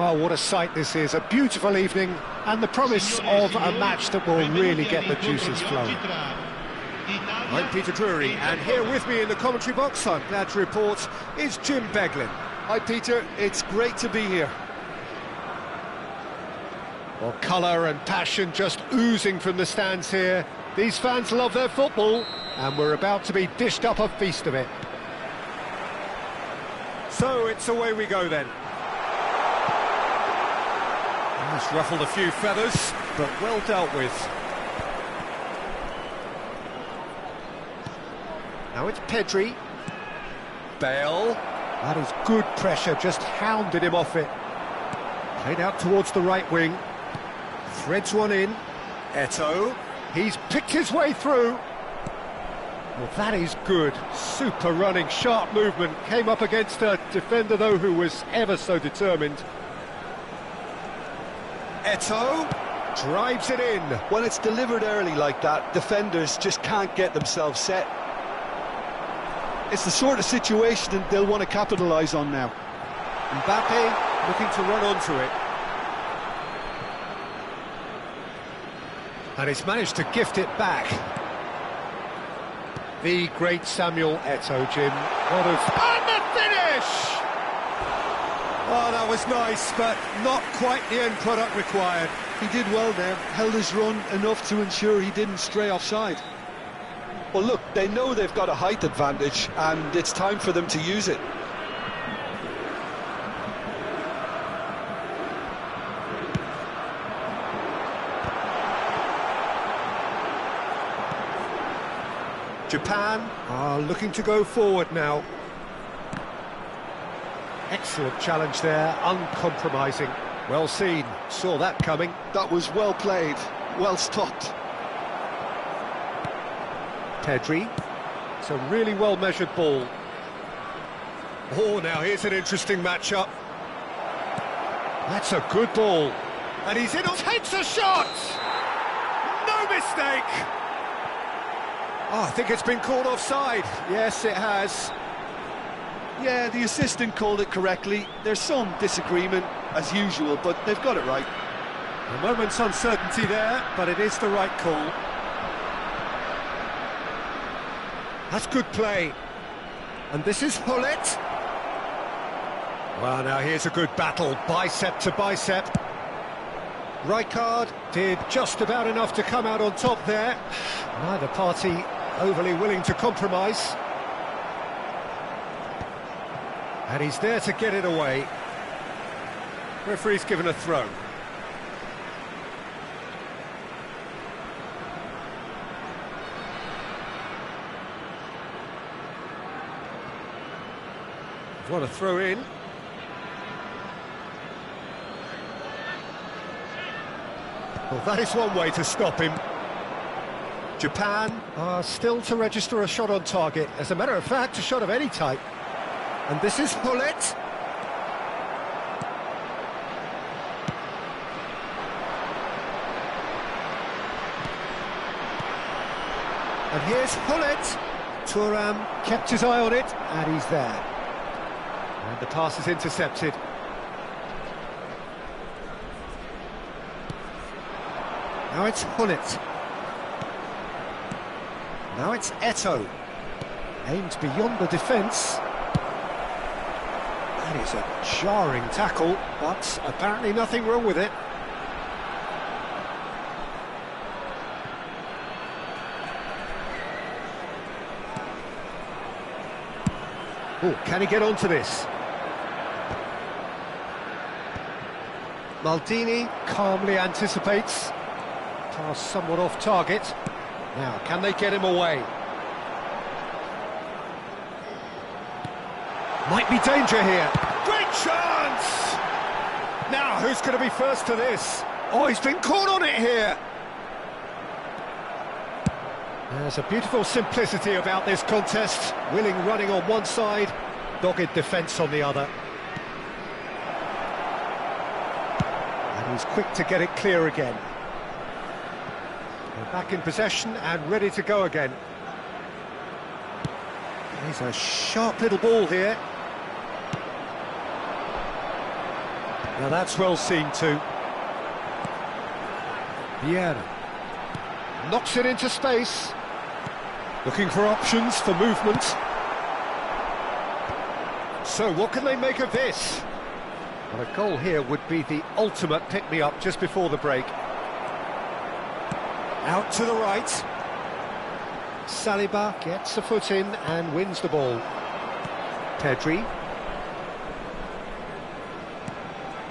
Well, what a sight this is, a beautiful evening and the promise of a match that will really get the juices flowing. I'm Peter Drury, and here with me in the commentary box, I'm glad to report, is Jim Beglin. Hi Peter, it's great to be here. Well, colour and passion just oozing from the stands here. These fans love their football, and we're about to be dished up a feast of it. So it's away we go then. It's ruffled a few feathers, but well dealt with. Now it's Pedri. Bale. That is good pressure, just hounded him off it. Played out towards the right wing. Threads one in. Eto'o. He's picked his way through. Well, that is good. Super running, sharp movement. Came up against a defender, though, who was ever so determined. Eto'o drives it in. When it's delivered early like that, defenders just can't get themselves set. It's the sort of situation that they'll want to capitalise on now. Mbappe looking to run onto it. And he's managed to gift it back. The great Samuel Eto'o, Jim. What a... And the finish! Oh, that was nice, but not quite the end product required. He did well there, held his run enough to ensure he didn't stray offside. Well, look, they know they've got a height advantage, and it's time for them to use it. Japan are looking to go forward now. Excellent challenge there, uncompromising. Well seen, saw that coming. That was well played, well stopped. Pedri, it's a really well-measured ball. Oh, now here's an interesting matchup. That's a good ball. And he's in, takes a shot! No mistake! Oh, I think it's been called offside. Yes, it has. Yeah, the assistant called it correctly. There's some disagreement, as usual, but they've got it right. A moment's uncertainty there, but it is the right call. That's good play. And this is Hullet. Well, now here's a good battle, bicep to bicep. Rijkaard did just about enough to come out on top there. Neither party overly willing to compromise. And he's there to get it away. Referee's given a throw. What a throw in. Well, that is one way to stop him. Japan are still to register a shot on target. As a matter of fact, a shot of any type. And this is Hullet. And here's Hullet. Thuram kept his eye on it, and he's there. And the pass is intercepted. Now it's Hullet. Now it's Eto'o. Aimed beyond the defence. That is a jarring tackle, but apparently nothing wrong with it. Oh, can he get onto this? Maldini calmly anticipates. Pass somewhat off target. Now, can they get him away? Might be danger here. Great chance! Now, who's going to be first to this? Oh, he's been caught on it here. There's a beautiful simplicity about this contest. Willing running on one side, dogged defence on the other. And he's quick to get it clear again. They're back in possession and ready to go again. There's a sharp little ball here. Now that's well seen too. Vieira knocks it into space. Looking for options for movement. So what can they make of this? Well, a goal here would be the ultimate pick-me-up just before the break. Out to the right. Saliba gets a foot in and wins the ball. Pedri.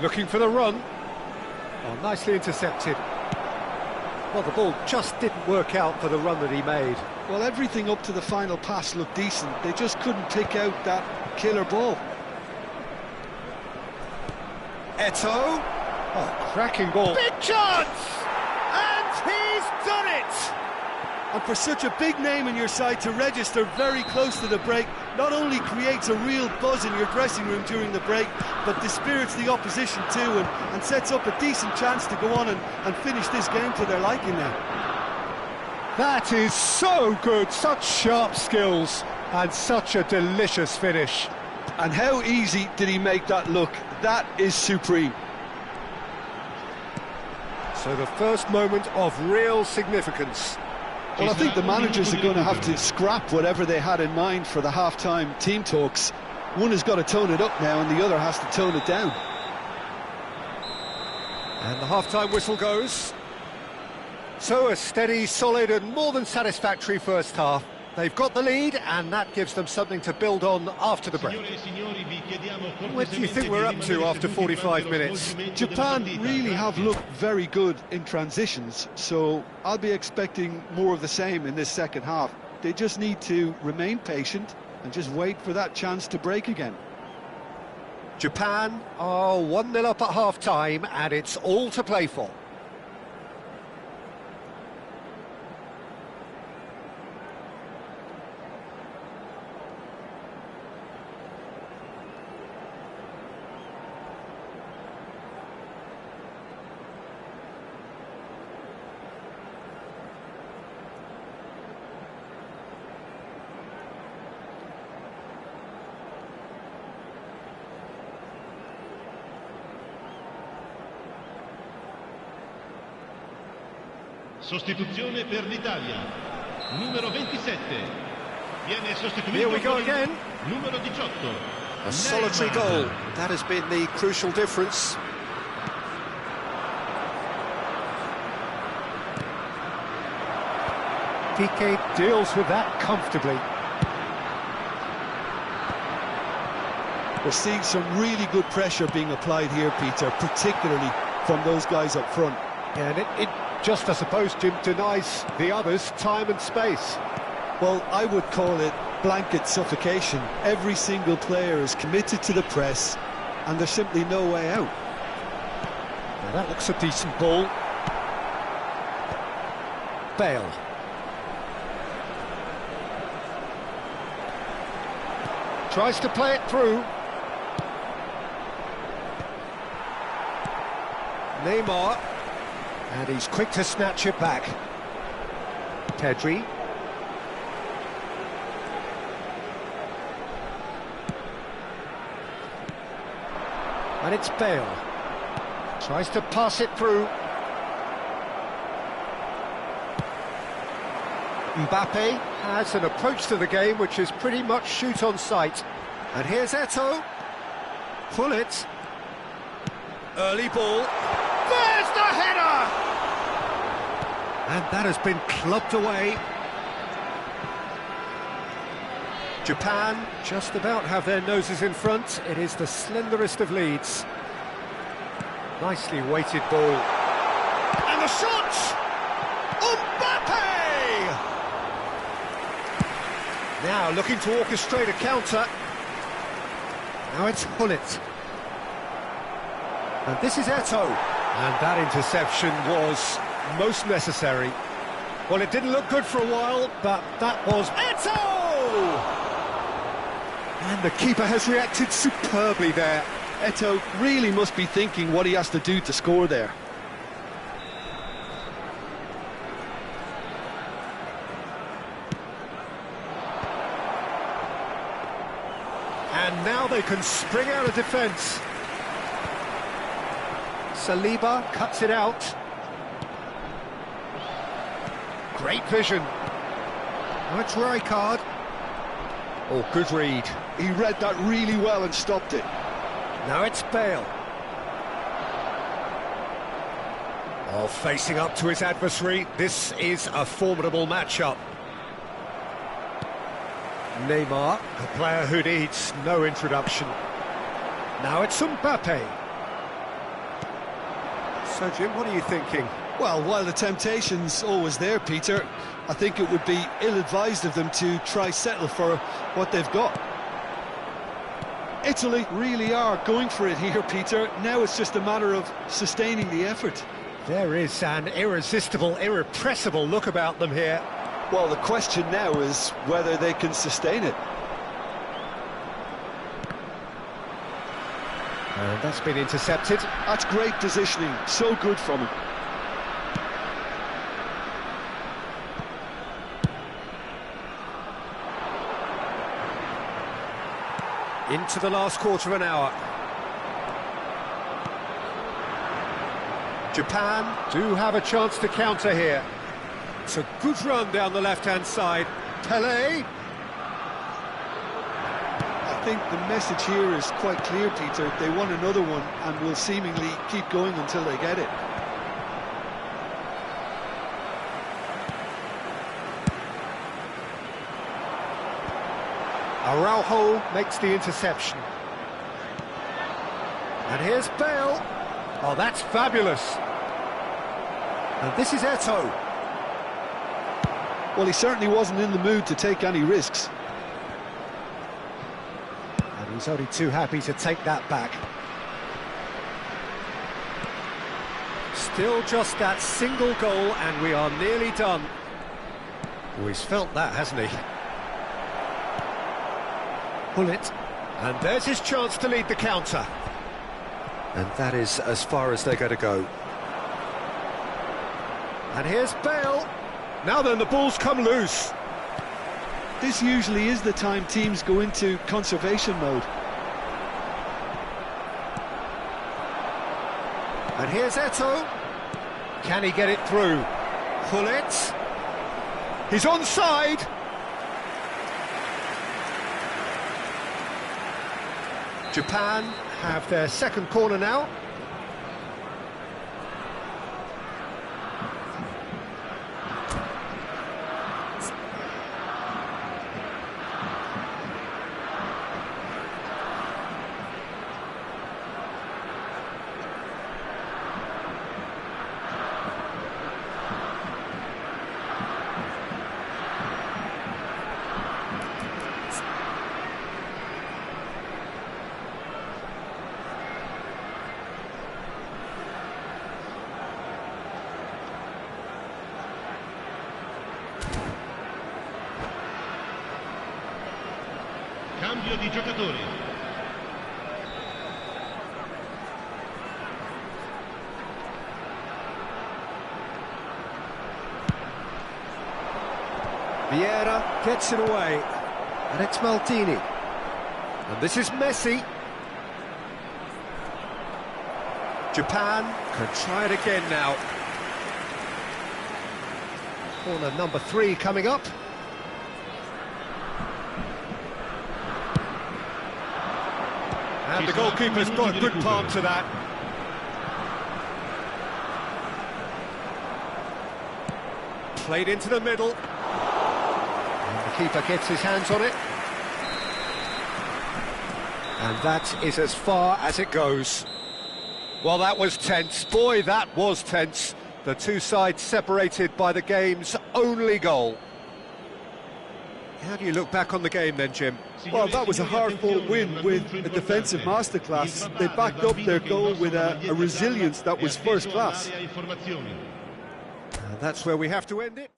Looking for the run. Oh, nicely intercepted. Well, the ball just didn't work out for the run that he made. Well, everything up to the final pass looked decent. They just couldn't pick out that killer ball. Eto'o. Oh, cracking ball. Big chance! And he's done it! And for such a big name in your side to register very close to the break, not only creates a real buzz in your dressing room during the break, but dispirits the opposition too, and sets up a decent chance to go on and finish this game to their liking now. That is so good, such sharp skills, and such a delicious finish. And how easy did he make that look? That is supreme. So the first moment of real significance. Well, I think the managers are going to have to scrap whatever they had in mind for the half-time team talks. One has got to tone it up now and the other has to tone it down. And the half-time whistle goes. So a steady, solid and more than satisfactory first half. They've got the lead and that gives them something to build on after the break. What do you think we're up to after 45 minutes? Japan really have looked very good in transitions, so I'll be expecting more of the same in this second half. They just need to remain patient and just wait for that chance to break again. Japan are 1-0 up at half-time and it's all to play for. Sostituzione per l'Italia. Numero 27. Viene sostituito. Here we go again. Numero 18. A solitary goal. That has been the crucial difference. Piqué deals with that comfortably. We're seeing some really good pressure being applied here, Peter, particularly from those guys up front. And it just, I suppose, Jim, denies the others time and space. Well, I would call it blanket suffocation. Every single player is committed to the press, and there's simply no way out. Now that looks a decent ball. Bale. Tries to play it through. Neymar. And he's quick to snatch it back. Pedri. And it's Bale. Tries to pass it through. Mbappe has an approach to the game which is pretty much shoot on sight. And here's Eto'o. Pull it. Early ball. There's the header! And that has been clubbed away. Japan just about have their noses in front. It is the slenderest of leads. Nicely weighted ball. And the shot! Mbappe! Now looking to orchestrate a counter. Now it's Hullet. And this is Eto'o. And that interception was most necessary. Well, it didn't look good for a while, but that was Eto'o! And the keeper has reacted superbly there. Eto'o really must be thinking what he has to do to score there. And now they can spring out of defence. Saliba cuts it out. Great vision. Oh, it's Rijkaard. Oh, good read. He read that really well and stopped it. Now it's Bale. Oh, facing up to his adversary. This is a formidable matchup. Neymar, a player who needs no introduction. Now it's Mbappe. So, Jim, what are you thinking? Well, while the temptation's always there, Peter, I think it would be ill-advised of them to try settle for what they've got. Italy really are going for it here, Peter. Now it's just a matter of sustaining the effort. There is an irresistible, irrepressible look about them here. Well, the question now is whether they can sustain it. And that's been intercepted. That's great positioning, so good from him. Into the last quarter of an hour. Japan do have a chance to counter here. It's a good run down the left-hand side. Pelé. I think the message here is quite clear, Peter. They want another one and will seemingly keep going until they get it. Araujo makes the interception. And here's Bale. Oh, that's fabulous. And this is Eto'o. Well, he certainly wasn't in the mood to take any risks. And he's only too happy to take that back. Still just that single goal and we are nearly done. Oh, he's felt that, hasn't he? Bullet. And there's his chance to lead the counter. And that is as far as they're going to go. And here's Bale. Now then, the ball's come loose. This usually is the time teams go into conservation mode. And here's Eto'o. Can he get it through? Bullet. He's onside. Japan have their second corner now. Cambio di giocatori. Vieira gets it away. And it's Maldini. And this is Messi. Japan can try it again now. Corner number 3 coming up. And the goalkeeper's got a good palm to that. Played into the middle. And the keeper gets his hands on it. And that is as far as it goes. Well, that was tense. Boy, that was tense. The two sides separated by the game's only goal. How do you look back on the game then, Jim? Well, that was a hard-fought win with a defensive masterclass. They backed up their goal with a resilience that was first class. And that's where we have to end it.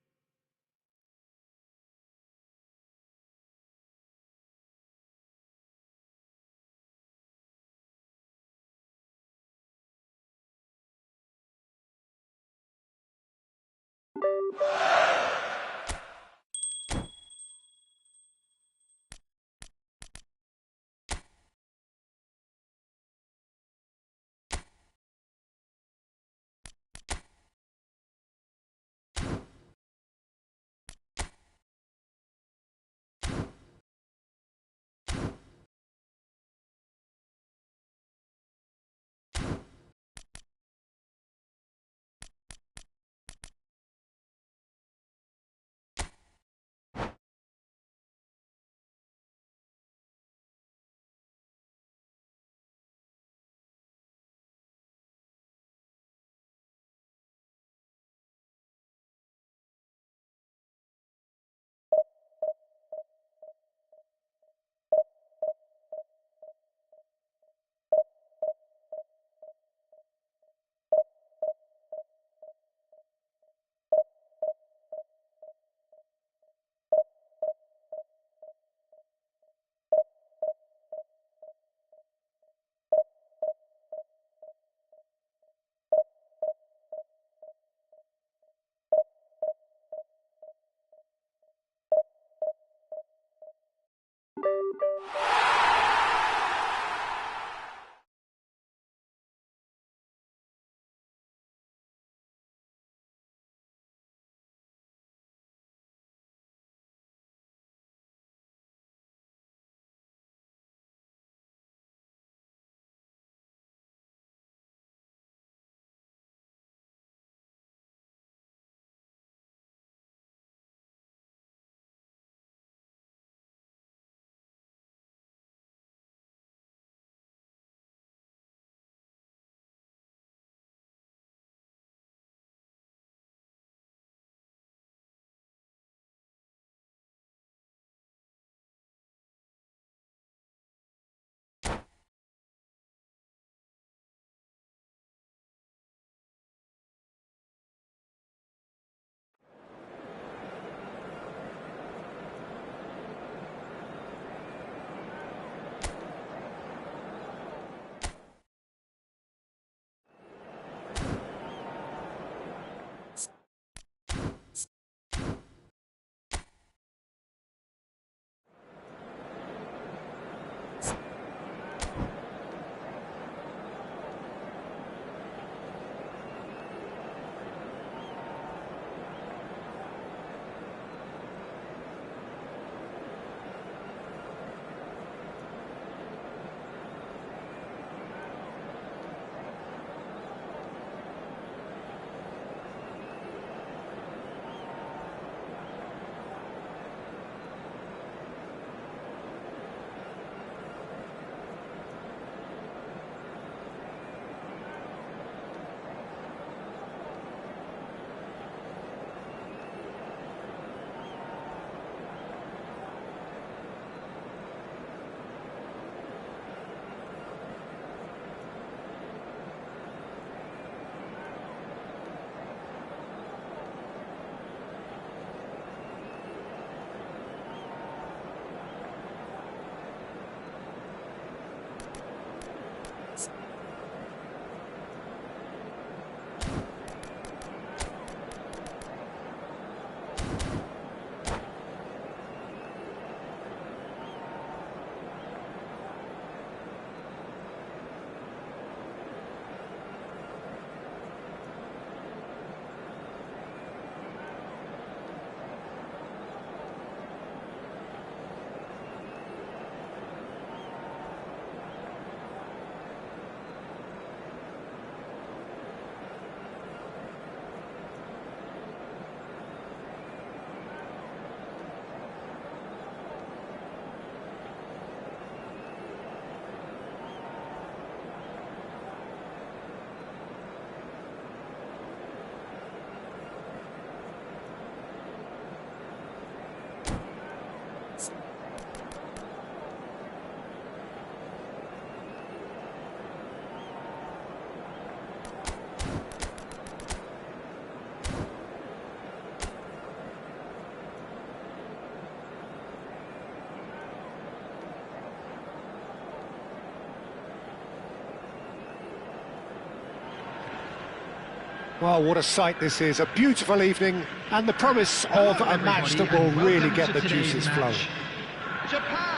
Well, what a sight this is. A beautiful evening and the promise of a match that will really get the juices flowing.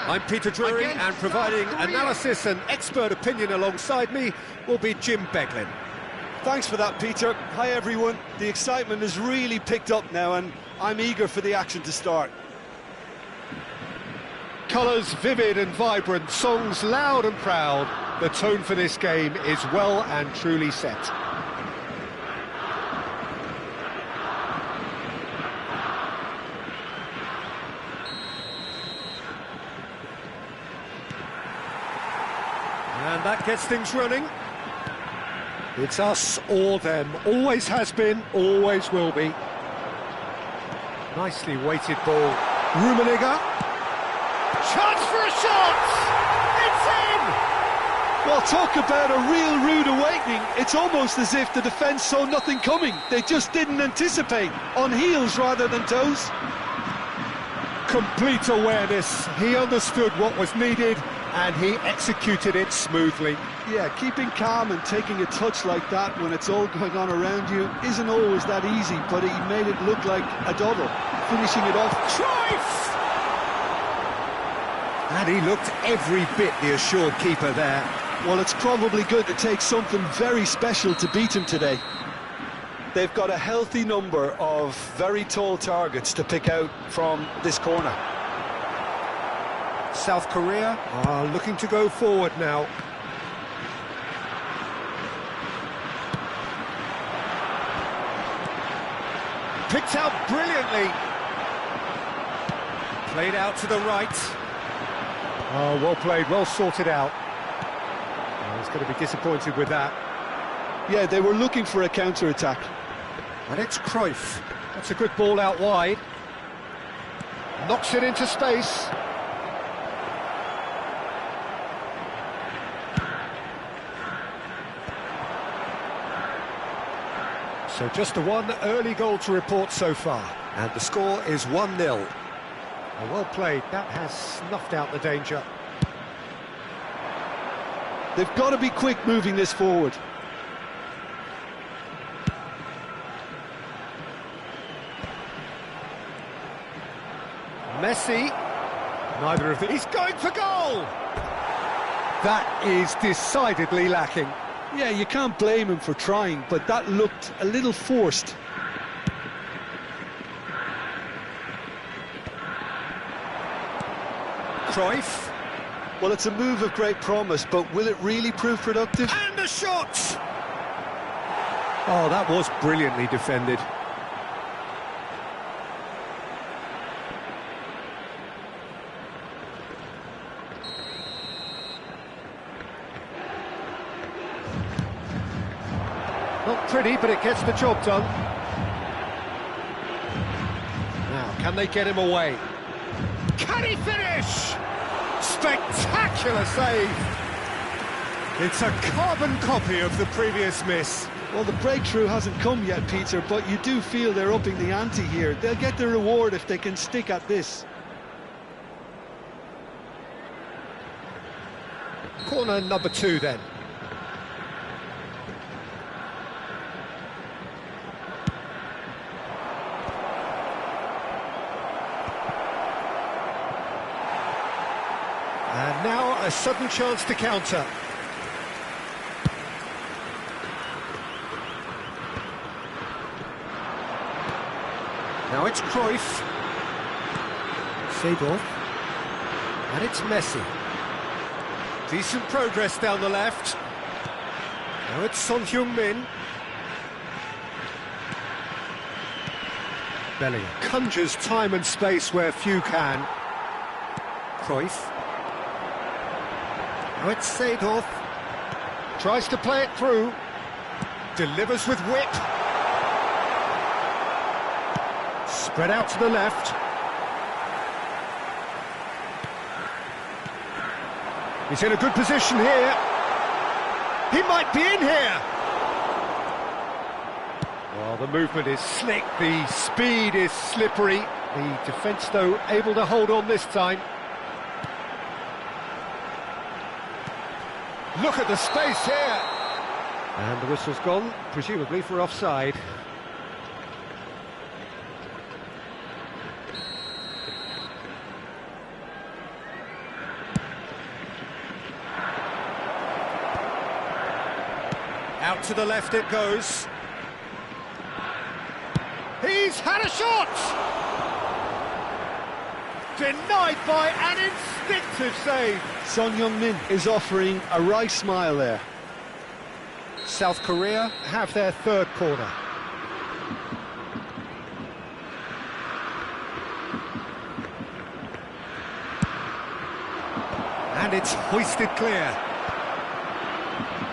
I'm Peter Drury, and providing analysis and expert opinion alongside me will be Jim Beglin. Thanks for that, Peter. Hi, everyone. The excitement has really picked up now, and I'm eager for the action to start. Colours vivid and vibrant, songs loud and proud. The tone for this game is well and truly set. And that gets things running. It's us or them. Always has been, always will be. Nicely weighted ball. Rummenigge. Chance for a shot! It's in! Well, talk about a real rude awakening. It's almost as if the defence saw nothing coming. They just didn't anticipate. On heels rather than toes. Complete awareness. He understood what was needed and he executed it smoothly. Yeah, keeping calm and taking a touch like that when it's all going on around you isn't always that easy, but he made it look like a double, finishing it off. Cruyff! And he looked every bit the assured keeper there. Well, it's probably good to take something very special to beat him today. They've got a healthy number of very tall targets to pick out from this corner. South Korea are looking to go forward now. Picked out brilliantly. Played out to the right. Oh, well played, well sorted out. Oh, he's going to be disappointed with that. Yeah, they were looking for a counter-attack. And it's Cruyff. That's a good ball out wide. Knocks it into space. So just the one early goal to report so far. And the score is 1-0. Well played, that has snuffed out the danger. They've got to be quick moving this forward. Messi, neither of these going for goal! That is decidedly lacking. Yeah, you can't blame him for trying, but that looked a little forced. Cruyff. Well, it's a move of great promise, but will it really prove productive? And a shot! Oh, that was brilliantly defended. Not pretty, but it gets the job done. Now, can they get him away? Can he finish? Spectacular save! It's a carbon copy of the previous miss. Well, the breakthrough hasn't come yet, Peter, but you do feel they're upping the ante here. They'll get the reward if they can stick at this. Corner number 2 then. And now a sudden chance to counter. Now it's Cruyff. Seedorf. And it's Messi. Decent progress down the left. Now it's Son Heung-min. Bellingham conjures time and space where few can. Cruyff. Now it's Seedorf. Tries to play it through. Delivers with whip. Spread out to the left. He's in a good position here. He might be in here. Well, the movement is slick, the speed is slippery. The defence, though, able to hold on this time. Look at the space here. And the whistle's gone, presumably for offside. Out to the left it goes. He's had a shot! Denied by an instinctive save. Son Heung-min is offering a wry smile there. South Korea have their third corner. And it's hoisted clear.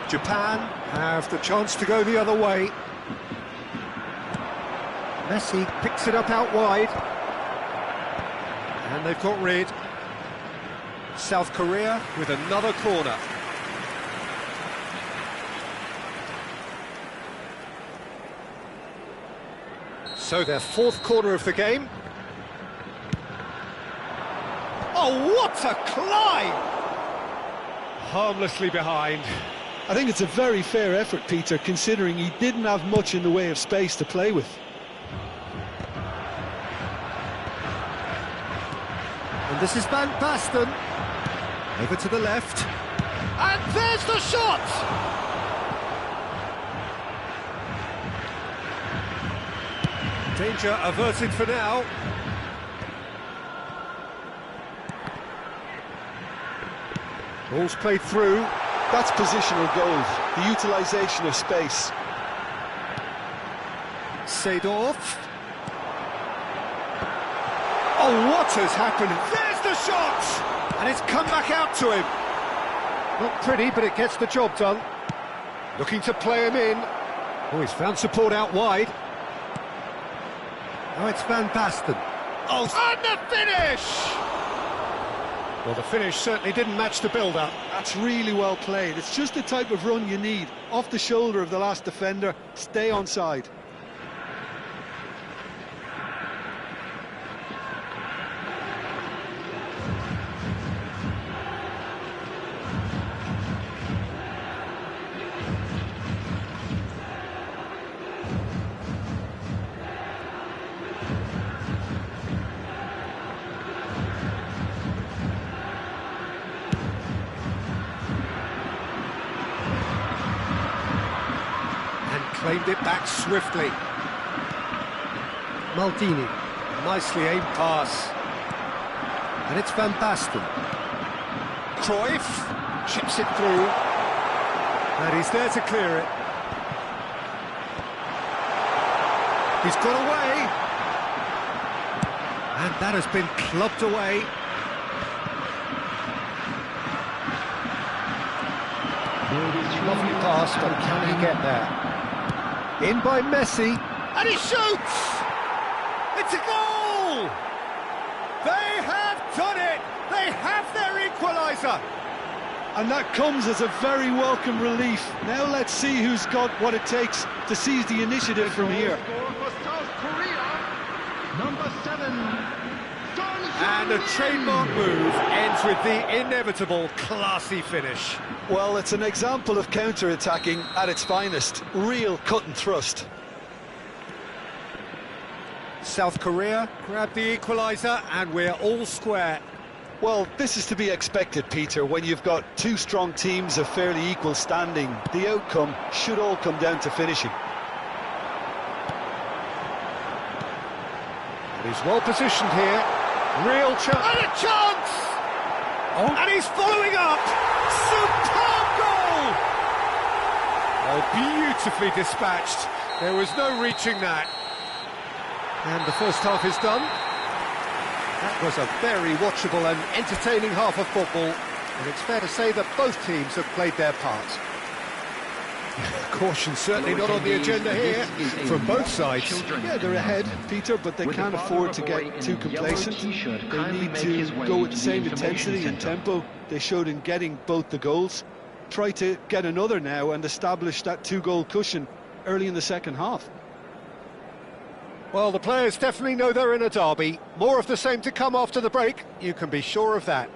Japan have the chance to go the other way. Messi picks it up out wide. And they've got rid. South Korea with another corner. So their fourth corner of the game. Oh, what a climb! Harmlessly behind. I think it's a very fair effort, Peter, considering he didn't have much in the way of space to play with. And this is Van Basten. Over to the left. And there's the shot! Danger averted for now. Ball's played through. That's positional goals, the utilisation of space. Seedorf. Oh, what has happened? There's the shot! And it's come back out to him. Not pretty, but it gets the job done. Looking to play him in. Oh, he's found support out wide. Now it's Van Basten. Oh, and the finish! Well, the finish certainly didn't match the build-up. That's really well played. It's just the type of run you need. Off the shoulder of the last defender, stay onside. Claimed it back swiftly. Maldini, nicely aimed pass. And it's Van Basten. Cruyff chips it through. And he's there to clear it. He's got away. And that has been clubbed away. Lovely pass, but can he get there? In by Messi, and he shoots! It's a goal! They have done it! They have their equaliser! And that comes as a very welcome relief. Now let's see who's got what it takes to seize the initiative from here. And a trademark move ends with the inevitable classy finish. Well, it's an example of counter-attacking at its finest. Real cut and thrust. South Korea grab the equaliser and we're all square. Well, this is to be expected, Peter, when you've got two strong teams of fairly equal standing. The outcome should all come down to finishing. And he's well positioned here. Real chance. And a chance! Oh. And he's following up. Superb goal! Oh, beautifully dispatched. There was no reaching that. And the first half is done. That was a very watchable and entertaining half of football. And it's fair to say that both teams have played their part. Caution certainly not on the agenda here from both sides. Yeah, they're ahead, Peter, but they can't afford to get too complacent. They need to go with the same intensity and tempo they showed in getting both the goals. Try to get another now and establish that two-goal cushion early in the second half. Well, the players definitely know they're in a derby. More of the same to come after the break, you can be sure of that.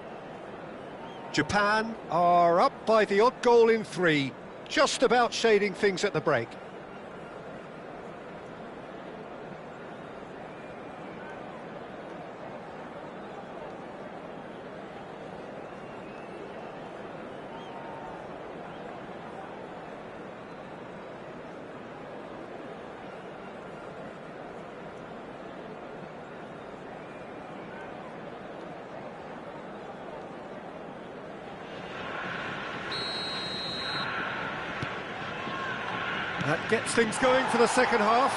Japan are up by the odd goal in 3. just about shading things at the break. That gets things going for the second half.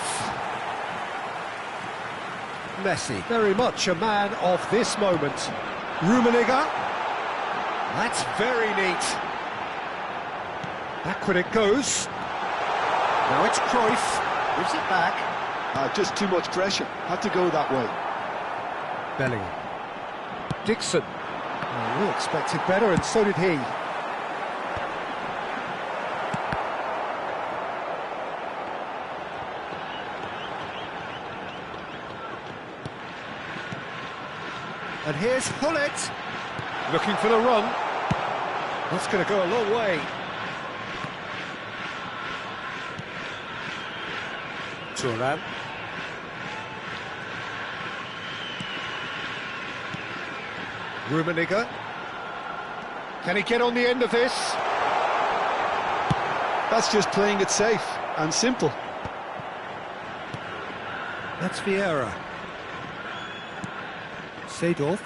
Messi, very much a man of this moment. Rummenigge. That's very neat. Backward it goes. Now it's Cruyff. Gives it back. Just too much pressure. Had to go that way. Bellingham. Dixon. Oh, we expected better, and so did he. And here's Hullet, looking for the run. That's going to go a long way. Thuram. Rummenigge. Can he get on the end of this? That's just playing it safe and simple. That's Vieira. Seedorf.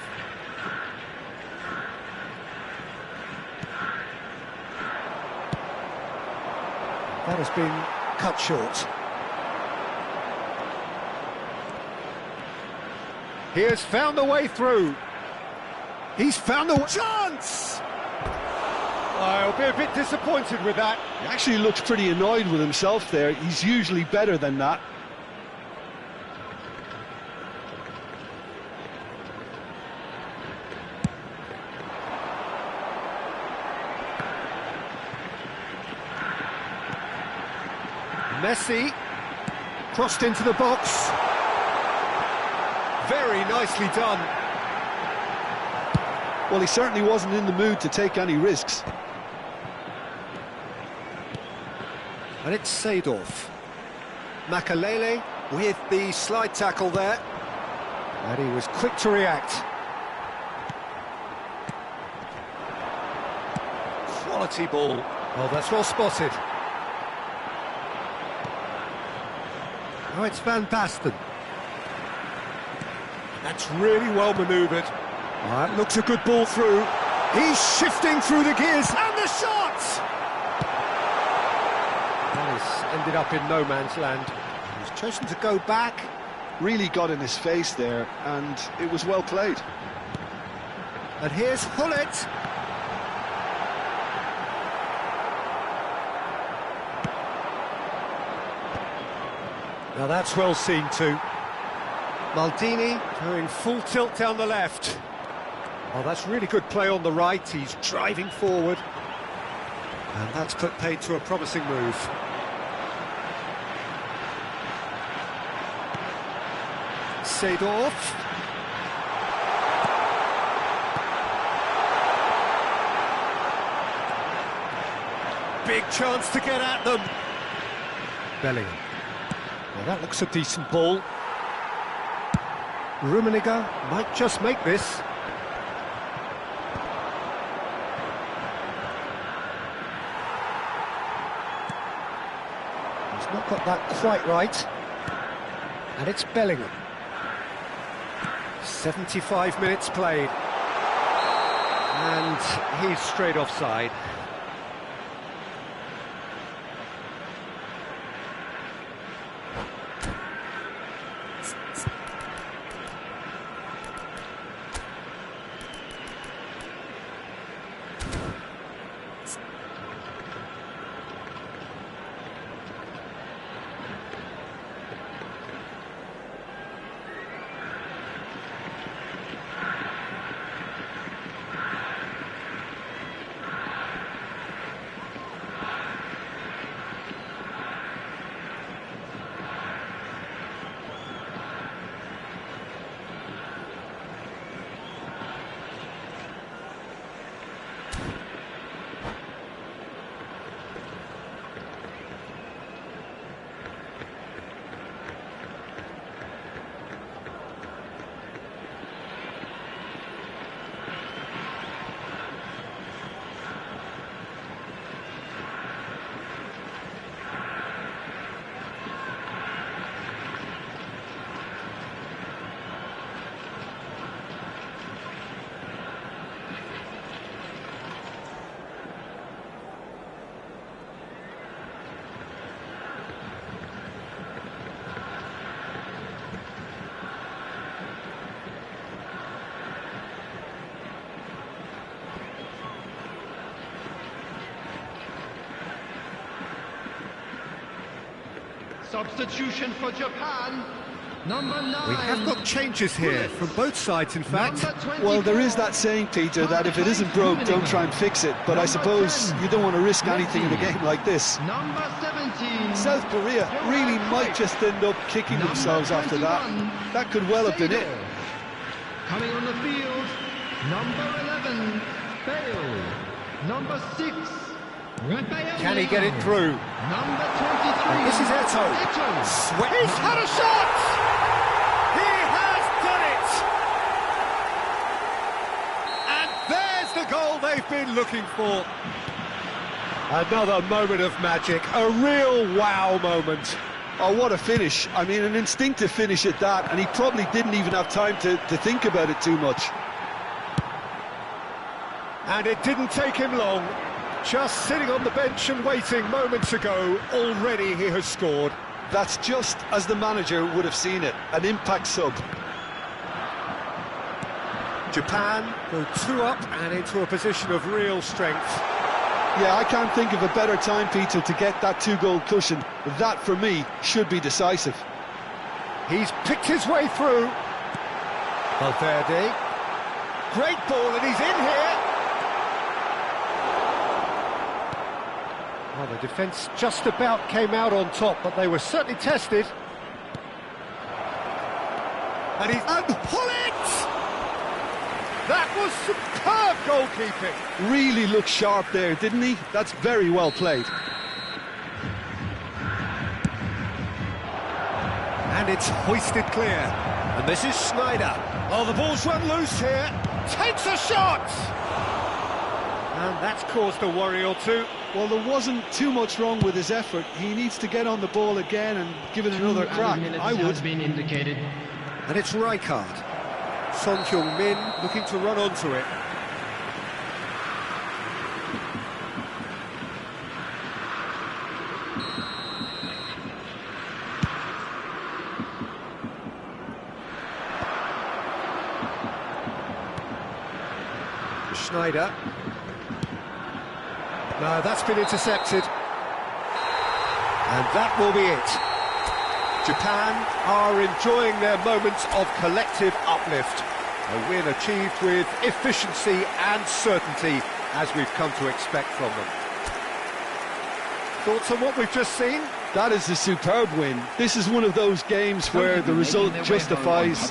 That has been cut short. He has found a way through. He's found a chance! I'll be a bit disappointed with that. He actually looks pretty annoyed with himself there. He's usually better than that. Messi, crossed into the box. Very nicely done. Well, he certainly wasn't in the mood to take any risks. And it's Seedorf. Makalele with the slide tackle there. And he was quick to react. Quality ball. Oh, that's well spotted. Now it's Van Basten. That's really well manoeuvred. That looks a good ball through. He's shifting through the gears, and the shot! That has ended up in no man's land. He's chosen to go back. Really got in his face there, and it was well played. And here's Hullet. Now that's well seen too. Maldini going full tilt down the left. Oh, that's really good play on the right. He's driving forward. And that's put paid to a promising move. Seedorf. Big chance to get at them. Bellingham. Well, that looks a decent ball. Rummenigge might just make this. He's not got that quite right. And it's Bellingham. 75 minutes played. And he's straight offside. Substitution for Japan. Number 9. We have got changes here from both sides, in fact. Well, there is that saying, Peter, that if it isn't broke, don't try and fix it. But I suppose you don't want to risk anything in a game like this. Number 17. South Korea really might just end up kicking themselves after that. That could well have been it. Coming on the field, number 11, Bale. Number 6, Rafael. Can he get it through? Number 23. This is Eto'o. He's had a shot! He has done it! And there's the goal they've been looking for. Another moment of magic, a real wow moment. Oh, what a finish. I mean, an instinctive finish at that, and he probably didn't even have time to think about it too much. And it didn't take him long. Just sitting on the bench and waiting moments ago, already he has scored. That's just as the manager would have seen it, an impact sub. Japan go 2 up and into a position of real strength. Yeah, I can't think of a better time, Peter, to get that 2-goal cushion. That, for me, should be decisive. He's picked his way through. Valverde. Great ball, and he's in here. Well, the defence just about came out on top, but they were certainly tested. And he's... And pull it! That was superb goalkeeping. Really looked sharp there, didn't he? That's very well played. And it's hoisted clear. And this is Schneider. Oh, the ball's run loose here. Takes a shot! And that's caused a worry or two. Well, there wasn't too much wrong with his effort. He needs to get on the ball again and give it another crack. I would. Has been indicated. And it's Rijkaard. Son Heung-min looking to run onto it. Schneider. No, that's been intercepted. And that will be it. Japan are enjoying their moments of collective uplift. A win achieved with efficiency and certainty, as we've come to expect from them. Thoughts on what we've just seen? That is a superb win. This is one of those games where the result justifies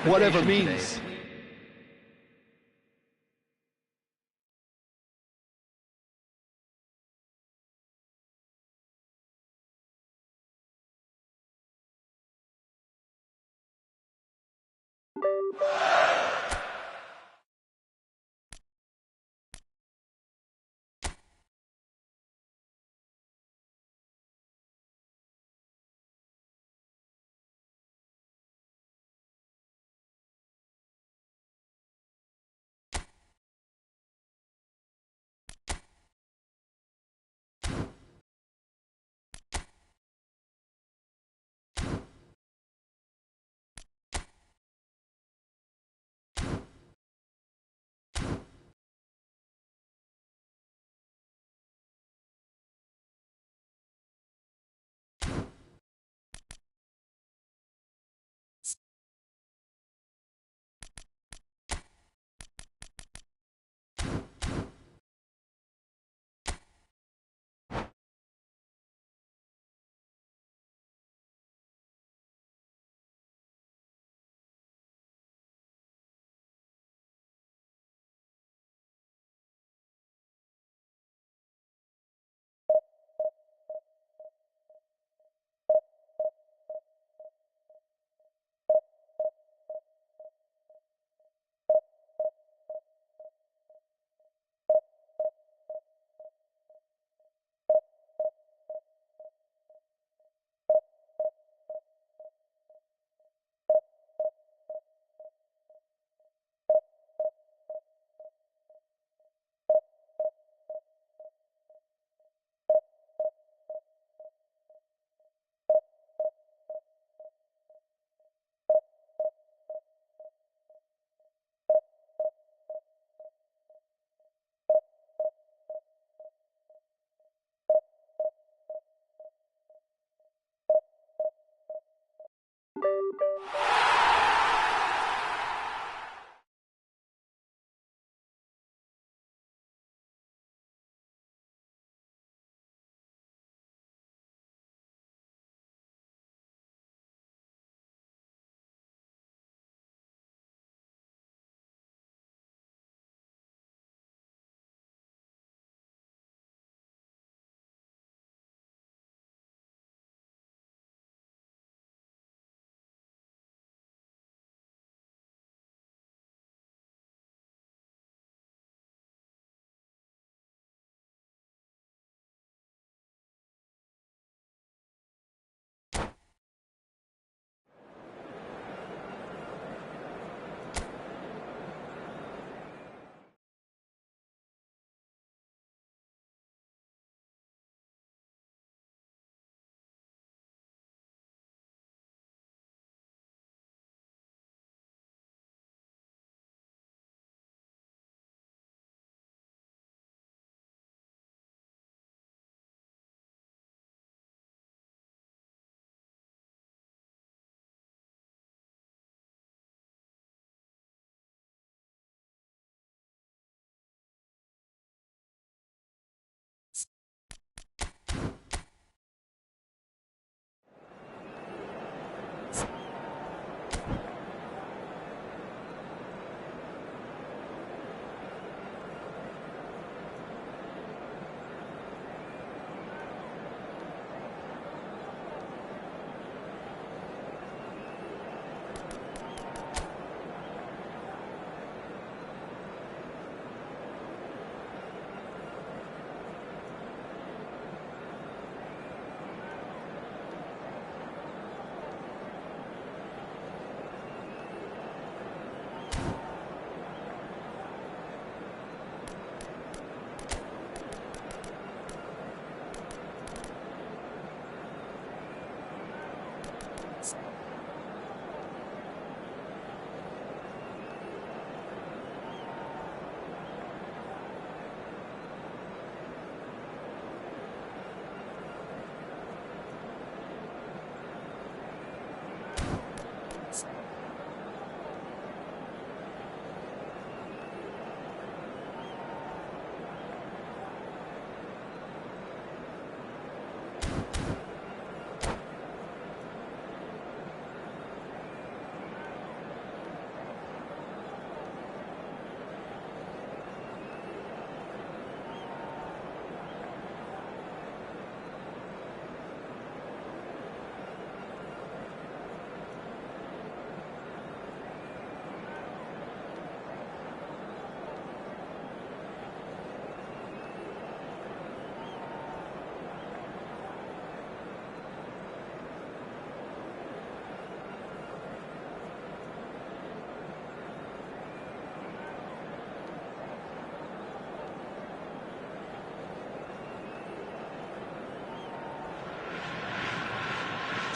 whatever means.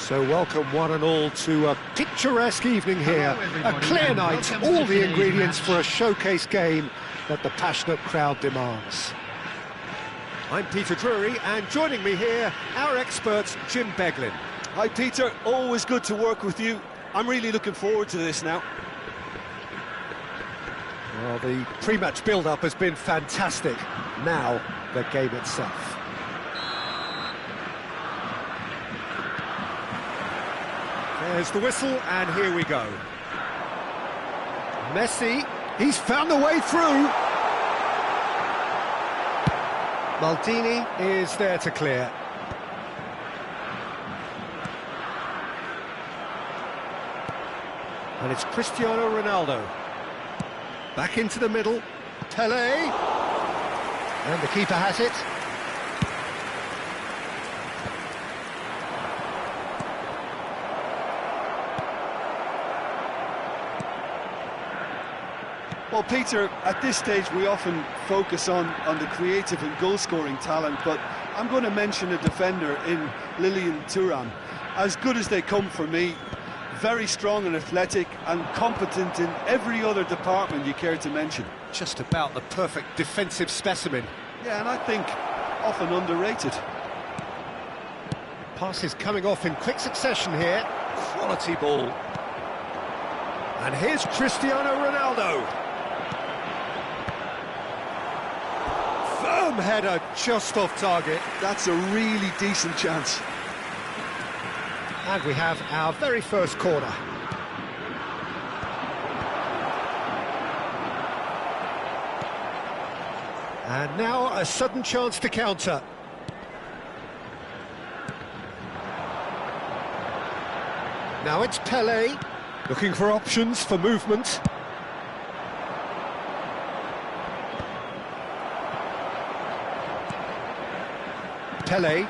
So welcome one and all to a picturesque evening here, a clear night, all the ingredients for a showcase game that the passionate crowd demands. I'm Peter Drury, and joining me here, our expert Jim Beglin. Hi Peter, always good to work with you. I'm really looking forward to this now. Well, the pre-match build-up has been fantastic. Now, the game itself. There's the whistle, and here we go. Messi, he's found the way through. Maldini is there to clear. And it's Cristiano Ronaldo. Back into the middle. Pelé. And the keeper has it. Well, Peter, at this stage we often focus on the creative and goal-scoring talent, but I'm going to mention a defender in Lilian Thuram. As good as they come for me, very strong and athletic and competent in every other department you care to mention. Just about the perfect defensive specimen. Yeah, and I think often underrated. Passes coming off in quick succession here. Quality ball. And here's Cristiano Ronaldo. Firm header just off target. That's a really decent chance. And we have our very first corner. And now a sudden chance to counter. Now it's Pelé, looking for options for movement. Pelé.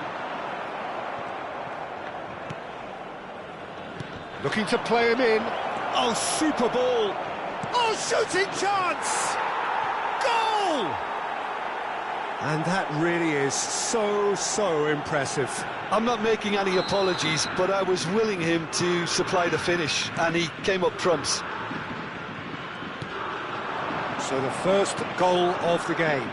Looking to play him in. Oh, super ball. Oh, shooting chance! Goal! And that really is so impressive. I'm not making any apologies, but I was willing him to supply the finish, and he came up trumps. So the first goal of the game.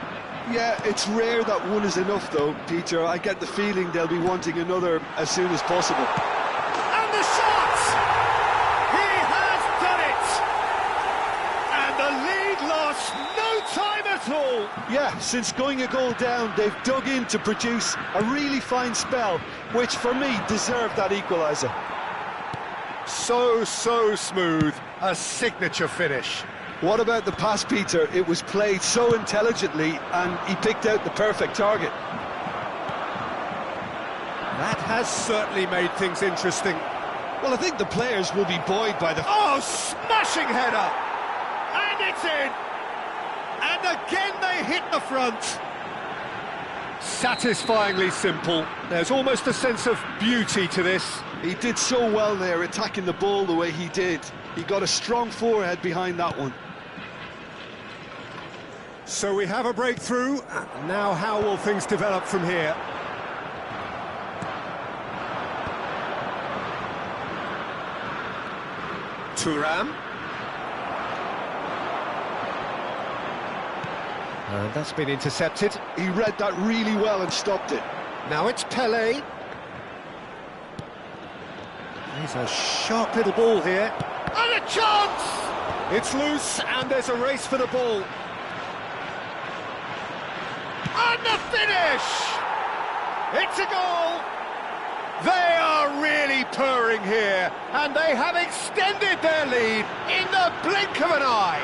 Yeah, it's rare that one is enough, though, Peter. I get the feeling they'll be wanting another as soon as possible. And the shot! He has done it! And the lead lost no time at all! Yeah, since going a goal down, they've dug in to produce a really fine spell, which for me deserved that equaliser. So smooth, a signature finish. What about the pass, Peter? It was played so intelligently, and he picked out the perfect target. That has certainly made things interesting. Well, I think the players will be buoyed by the... Oh, smashing header! And it's in! And again they hit the front. Satisfyingly simple. There's almost a sense of beauty to this. He did so well there, attacking the ball the way he did. He got a strong forehead behind that one. So we have a breakthrough. Now how will things develop from here? Thuram. And that's been intercepted. He read that really well and stopped it. Now it's Pelé. He's a sharp little ball here. And a chance! It's loose, and there's a race for the ball. And the finish! It's a goal! They are really purring here, and they have extended their lead in the blink of an eye.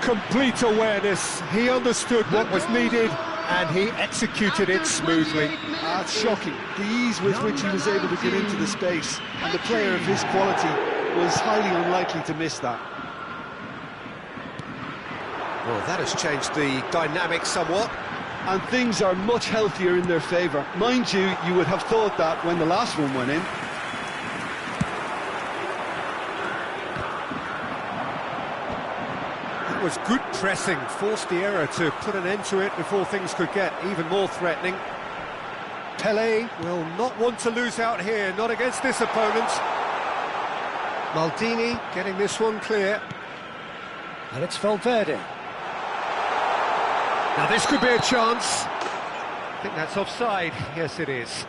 Complete awareness. He understood what was needed, and he executed it smoothly. That's shocking. The ease with which he was able to get into the space, and the player of his quality was highly unlikely to miss that. Well, that has changed the dynamic somewhat. And things are much healthier in their favour. Mind you, you would have thought that when the last one went in. That was good pressing, forced the error to put an end to it before things could get even more threatening. Pele will not want to lose out here, not against this opponent. Maldini getting this one clear. And it's Valverde. Now this could be a chance. I think that's offside. Yes, it is.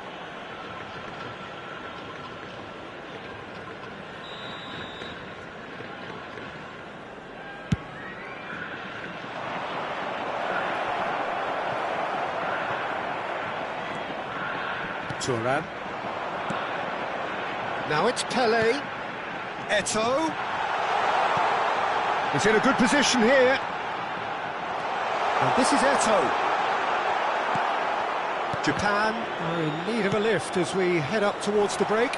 Thuram. Now it's Pele. Eto'o. He's in a good position here. And this is Eto'o. Japan are in need of a lift as we head up towards the break.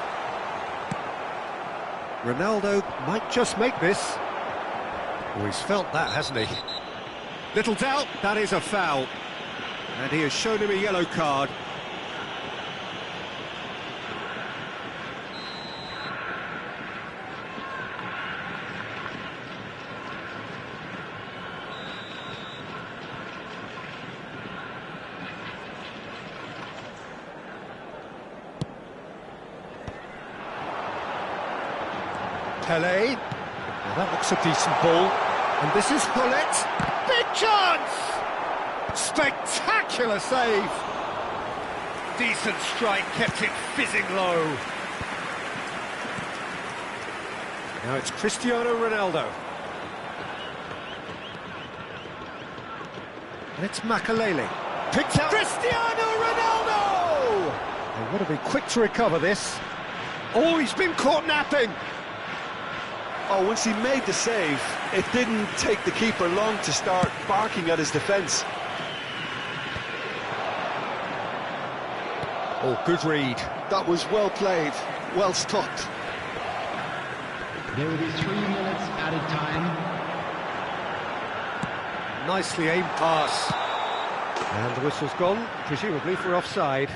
Ronaldo might just make this. Oh, he's felt that, hasn't he? Little doubt, that is a foul. And he has shown him a yellow card. Pele. Well, that looks a decent ball. And this is Gullit. Big chance! Spectacular save! Decent strike, kept it fizzing low. Now it's Cristiano Ronaldo. And it's Makelele. Picked out Cristiano Ronaldo! They want to be quick to recover this. Oh, he's been caught napping! Oh, once he made the save, it didn't take the keeper long to start barking at his defence. Oh, good read. That was well played, well stopped. There will be 3 minutes added time. Nicely aimed pass. And the whistle's gone, presumably for offside.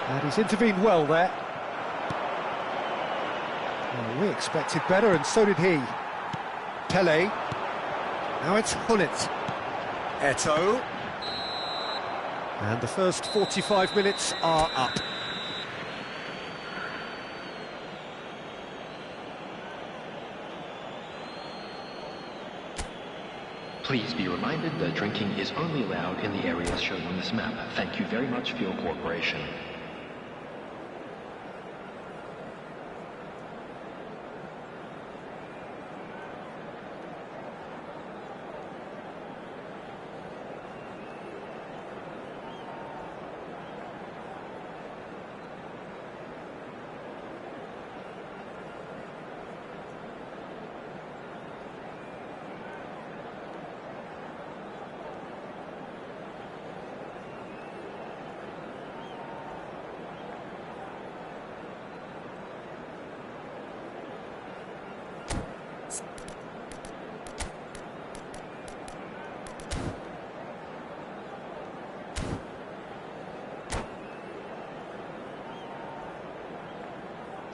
And he's intervened well there. Well, we expected better, and so did he. Pele. Now it's Gullit. Eto'o. And the first 45 minutes are up. Please be reminded that drinking is only allowed in the areas shown on this map. Thank you very much for your cooperation.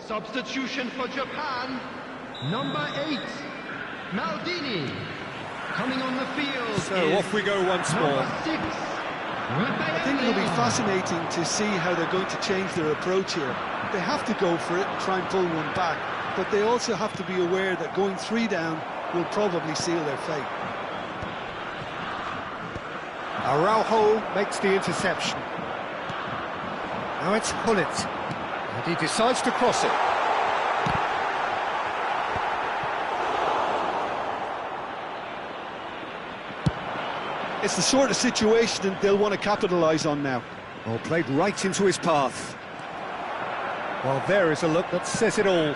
Substitution for Japan. Number 8, Maldini. Coming on the field. So off we go once more. Number 6, I think it'll be fascinating to see how they're going to change their approach here. They have to go for it and try and pull one back, but they also have to be aware that going 3 down will probably seal their fate. Araujo makes the interception. Now it's Gullit. And he decides to cross it. It's the sort of situation that they'll want to capitalise on now. Well, played right into his path. Well, there is a look that says it all.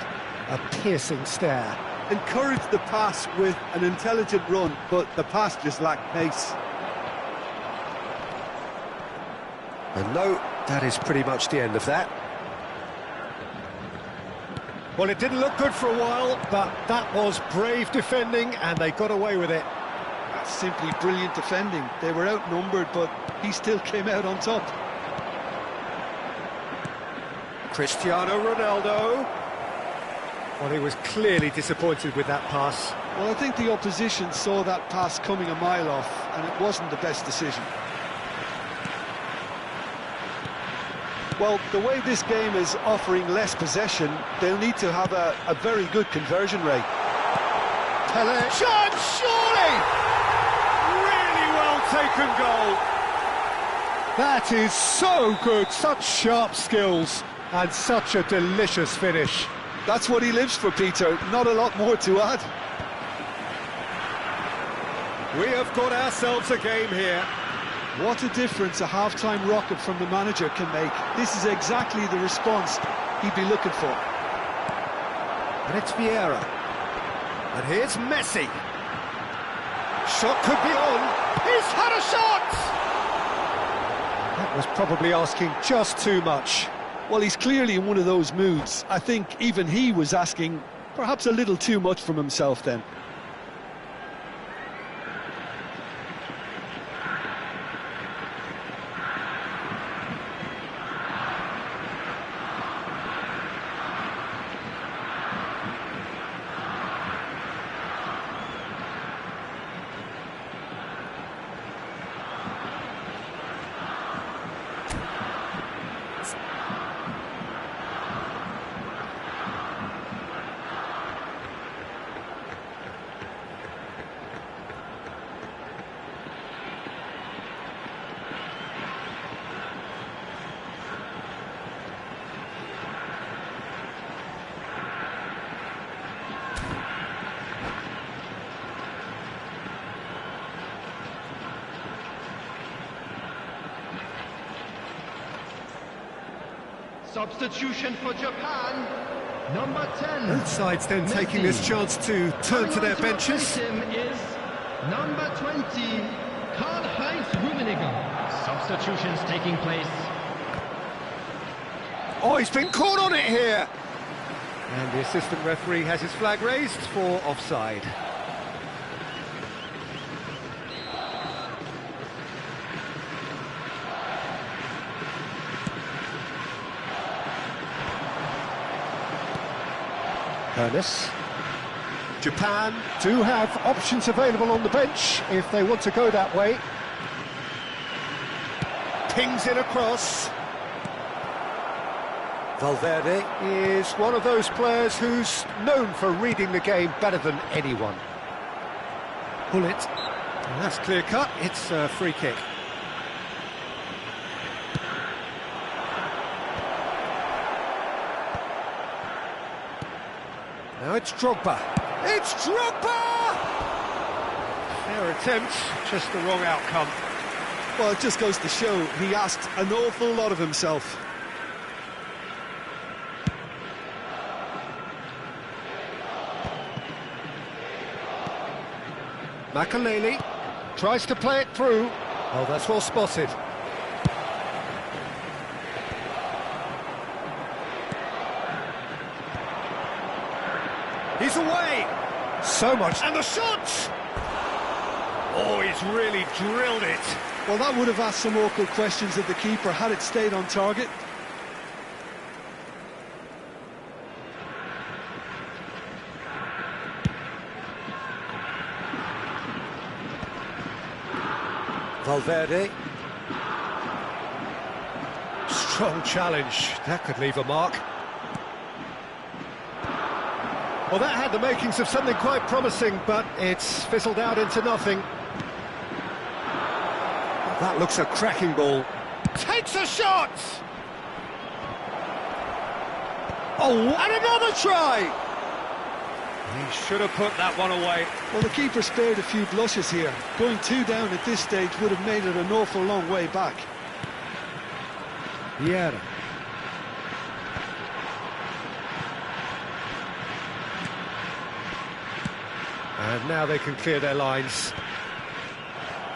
A piercing stare. Encouraged the pass with an intelligent run, but the pass just lacked pace. And no, that is pretty much the end of that. Well, it didn't look good for a while, but that was brave defending, and they got away with it. Simply brilliant defending. They were outnumbered, but he still came out on top. Cristiano Ronaldo. Well, he was clearly disappointed with that pass. Well, I think the opposition saw that pass coming a mile off, and it wasn't the best decision. Well, the way this game is offering less possession, they'll need to have a very good conversion rate. Pele. Shot, surely! Really well taken goal. That is so good, such sharp skills, and such a delicious finish. That's what he lives for, Peter. Not a lot more to add. We have got ourselves a game here. What a difference a half-time rocket from the manager can make. This is exactly the response he'd be looking for. And it's Vieira. And here's Messi. Shot could be on. He's had a shot! That was probably asking just too much. Well, he's clearly in one of those moods. I think even he was asking perhaps a little too much from himself then. Substitution for Japan, number 10. Both sides then Messi. taking this chance to turn to their Coming on to benches. replace him is number 20, Karl-Heinz Rummenigge. Substitutions taking place. Oh, he's been caught on it here! And the assistant referee has his flag raised for offside. Ernest. Japan do have options available on the bench if they want to go that way. Pings it across. Valverde is one of those players who's known for reading the game better than anyone. Pull it. And that's clear cut. It's a free kick. Now it's Drogba. It's Drogba! Fair attempt, just the wrong outcome. Well, it just goes to show he asked an awful lot of himself. Makaleli tries to play it through. Oh, that's well spotted. He's away! So much, and the shot! Oh, he's really drilled it. Well, that would have asked some awkward questions of the keeper had it stayed on target. Valverde. Strong challenge. That could leave a mark. Well, that had the makings of something quite promising, but it's fizzled out into nothing. That looks a cracking ball. Takes a shot! Oh, and another try! He should have put that one away. Well, the keeper spared a few blushes here. Going 2 down at this stage would have made it an awful long way back. Vieira. And now they can clear their lines.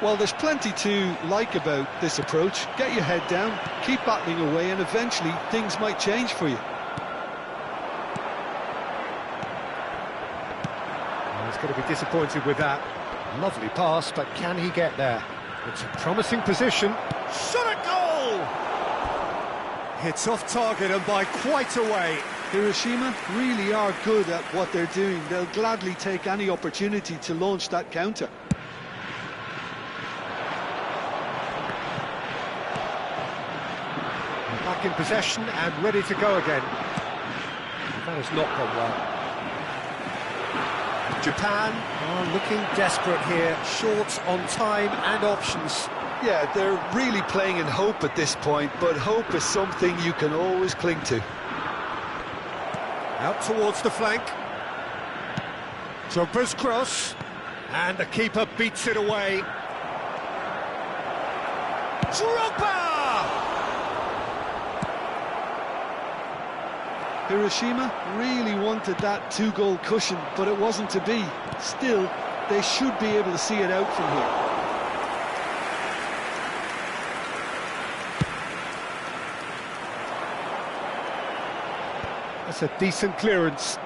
Well, there's plenty to like about this approach. Get your head down, keep battling away, and eventually things might change for you. He's going to be disappointed with that. Lovely pass, but can he get there? It's a promising position. Shot at goal! Hits off target and by quite a way. Hiroshima really are good at what they're doing. They'll gladly take any opportunity to launch that counter. Back in possession and ready to go again. That has not gone well. Japan are looking desperate here, short on time and options. Yeah, they're really playing in hope at this point, but hope is something you can always cling to. Out towards the flank. Drogba's cross. And the keeper beats it away. Drogba! Hiroshima really wanted that two-goal cushion, but it wasn't to be. Still, they should be able to see it out from here. That's a decent clearance.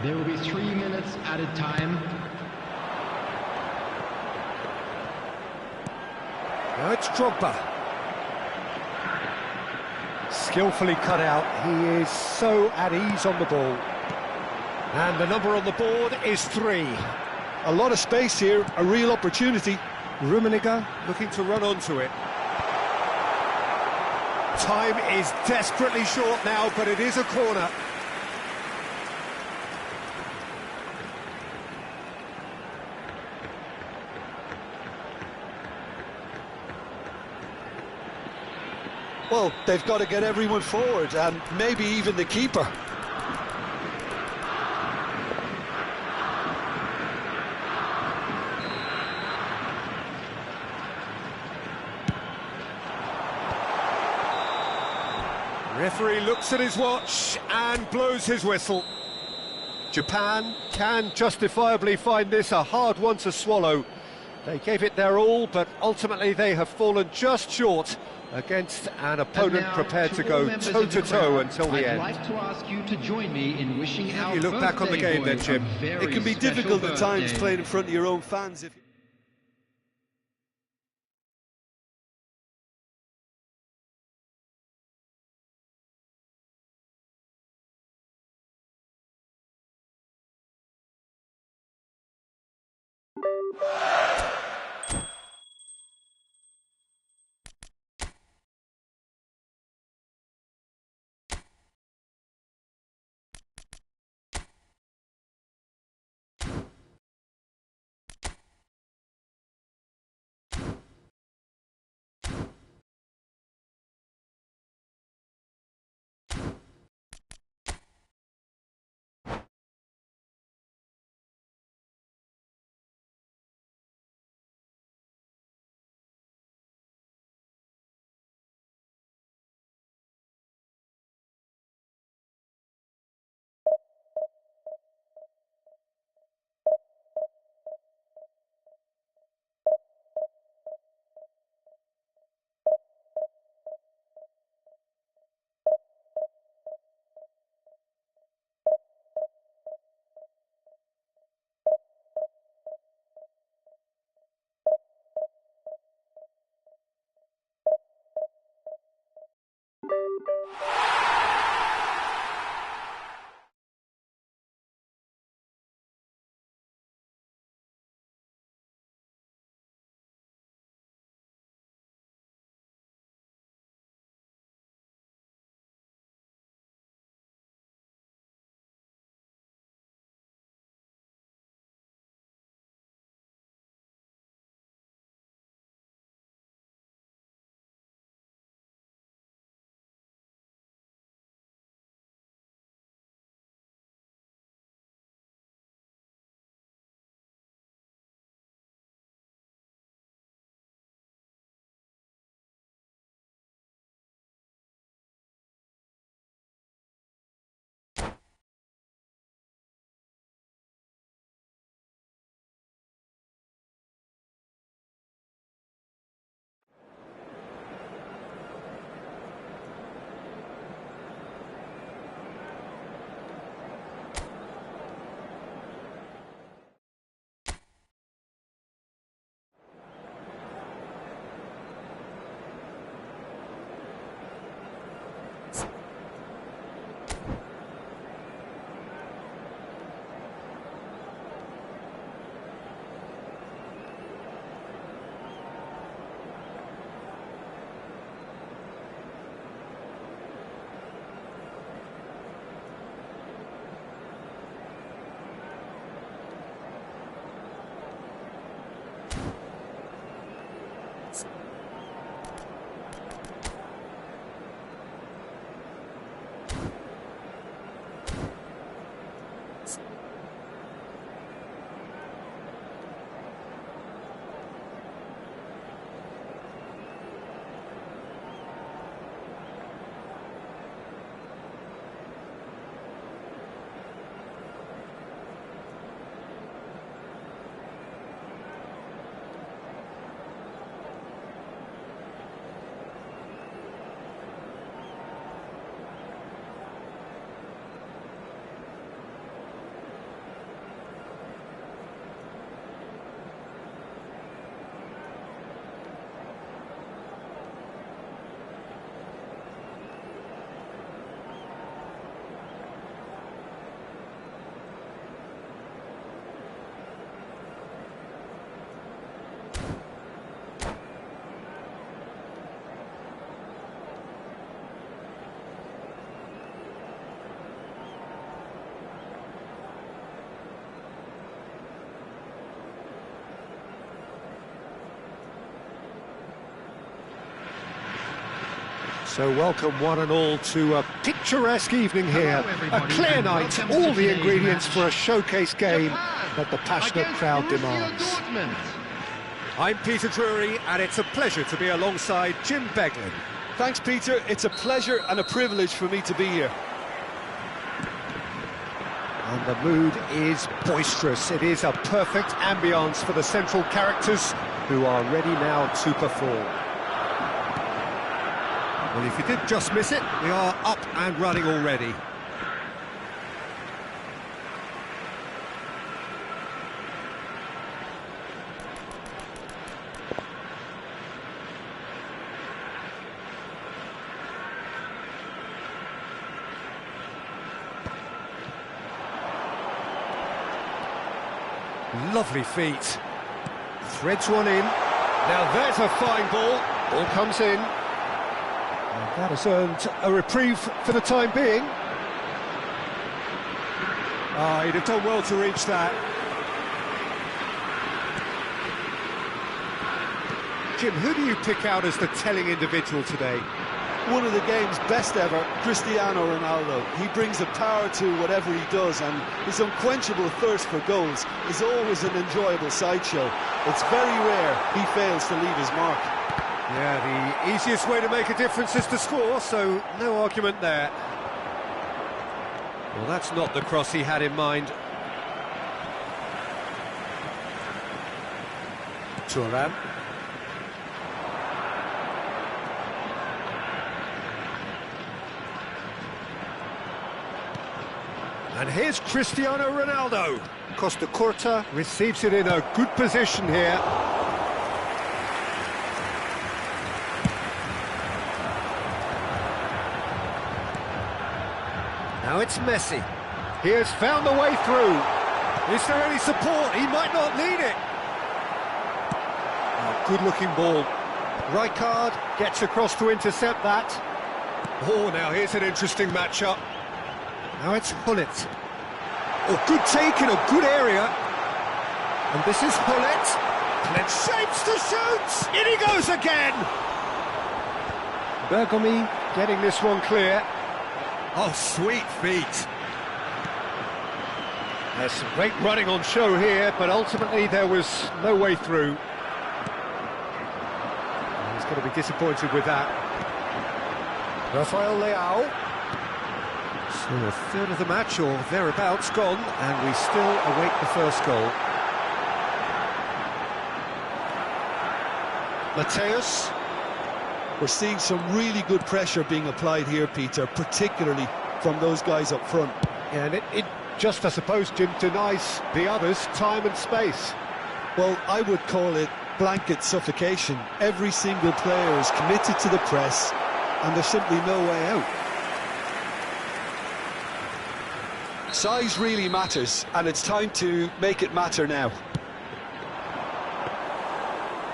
There will be 3 minutes added time. Now it's Drogba. Skillfully cut out. He is so at ease on the ball. And the number on the board is 3. A lot of space here, a real opportunity. Rummenigge looking to run onto it. Time is desperately short now, but it is a corner. Well, they've got to get everyone forward, and maybe even the keeper. Referee looks at his watch and blows his whistle. Japan can justifiably find this a hard one to swallow. They gave it their all, but ultimately they have fallen just short against an opponent prepared to go toe-to-toe until the end. I'd like to ask you to join me in wishing our You look back on the birthday game boy then, Jim. a very It can be special difficult at times birthday. playing in front of your own fans if... So welcome one and all to a picturesque evening here. A clear night, all the ingredients for a showcase game that the passionate crowd demands. I'm Peter Drury, and it's a pleasure to be alongside Jim Beglin. Thanks, Peter. It's a pleasure and a privilege for me to be here. And the mood is boisterous. It is a perfect ambience for the central characters who are ready now to perform. Well, if you did just miss it, we are up and running already. Lovely feet. Threads one in. Now there's a fine ball. Ball comes in. And that has earned a reprieve for the time being. He'd have done well to reach that. Jim, who do you pick out as the telling individual today? One of the game's best ever, Cristiano Ronaldo. He brings a power to whatever he does, and his unquenchable thirst for goals is always an enjoyable sideshow. It's very rare he fails to leave his mark. Yeah, the easiest way to make a difference is to score, so no argument there. Well, that's not the cross he had in mind. Thuram. And here's Cristiano Ronaldo. Costa Curta receives it in a good position here. Now it's Messi. He has found the way through. Is there any support? He might not need it. Oh, good-looking ball. Rijkaard gets across to intercept that. Oh, now here's an interesting matchup. Now it's Gullit. Oh, good take in a good area. And this is Gullit. And it shapes to shoot. In he goes again. Bergomi getting this one clear. Oh, sweet feet. There's some great running on show here, but ultimately there was no way through. He's going to be disappointed with that. Rafael Leao. So a third of the match, or thereabouts, gone, and we still await the first goal. Mateus. We're seeing some really good pressure being applied here, Peter, particularly from those guys up front. Yeah, and it just, I suppose, Jim, denies the others time and space. Well, I would call it blanket suffocation. Every single player is committed to the press, and there's simply no way out. Size really matters, and it's time to make it matter now.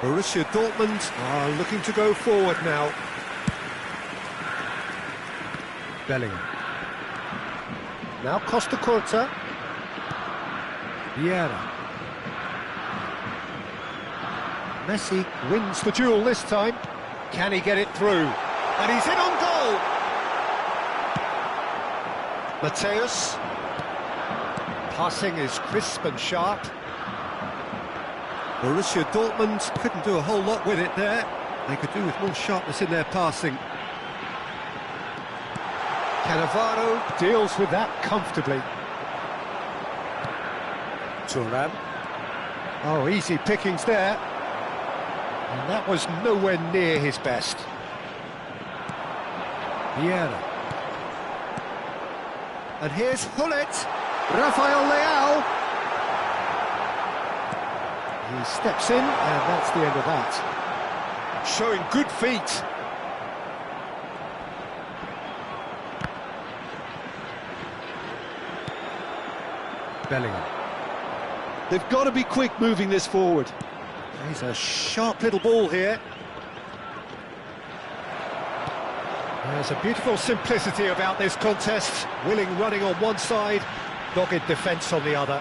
Borussia Dortmund are looking to go forward now. Bellingham. Now Costa Curta. Vieira. Messi wins the duel this time. Can he get it through? And he's in on goal! Mateus. Passing is crisp and sharp. Borussia Dortmund couldn't do a whole lot with it there. They could do with more sharpness in their passing. Cannavaro deals with that comfortably. Thuram. Oh, easy pickings there. And that was nowhere near his best. Vieira. And here's Gullit. Rafael Leao. He steps in, and that's the end of that. Showing good feet. Bellingham. They've got to be quick moving this forward. He's a sharp little ball here. There's a beautiful simplicity about this contest. Willing running on one side, dogged defence on the other.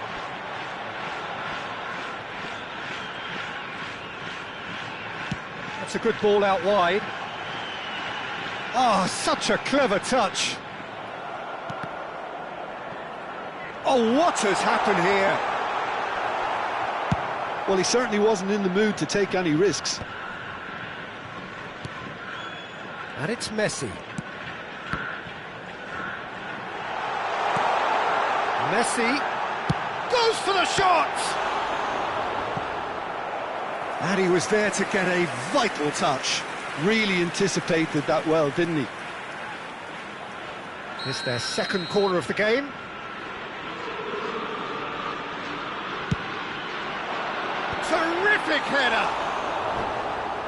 That's a good ball out wide. Oh, such a clever touch. Oh, what has happened here? Well, he certainly wasn't in the mood to take any risks. And it's Messi. Messi goes for the shot! And he was there to get a vital touch. Really anticipated that well, didn't he? It's their second corner of the game. Terrific header!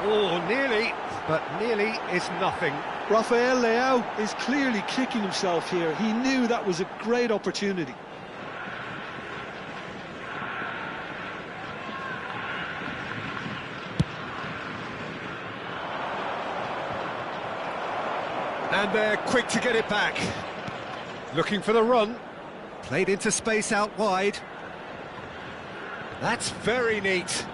Oh, nearly, but nearly is nothing. Rafael Leao is clearly kicking himself here. He knew that was a great opportunity. And they're quick to get it back. Looking for the run. Played into space out wide. That's very neat.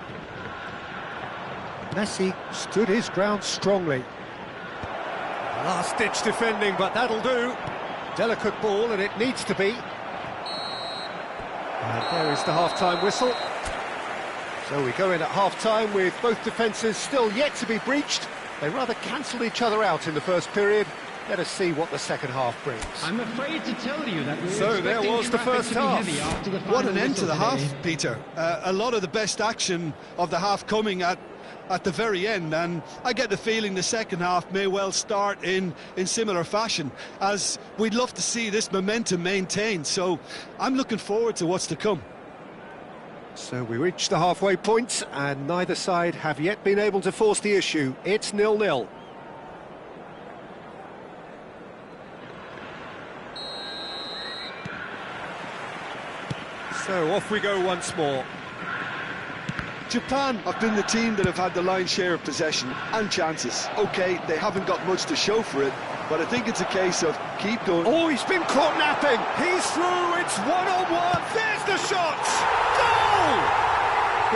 Messi stood his ground strongly. Last-ditch defending, but that'll do. Delicate ball, and it needs to be. And there is the half-time whistle. So we go in at half-time with both defences still yet to be breached. They rather cancelled each other out in the first period. Let us see what the second half brings. I'm afraid to tell you that we're So there was the first half. What an end to the half, Peter. A lot of the best action of the half coming at the very end, and I get the feeling the second half may well start in similar fashion, as we'd love to see this momentum maintained. So I'm looking forward to what's to come. So we reach the halfway point, and neither side have yet been able to force the issue. It's 0-0. So off we go once more. Japan have been the team that have had the lion's share of possession and chances. OK, they haven't got much to show for it, but I think it's a case of keep going. Oh, he's been caught napping. He's through. It's one-on-one. There's the shot. Goal!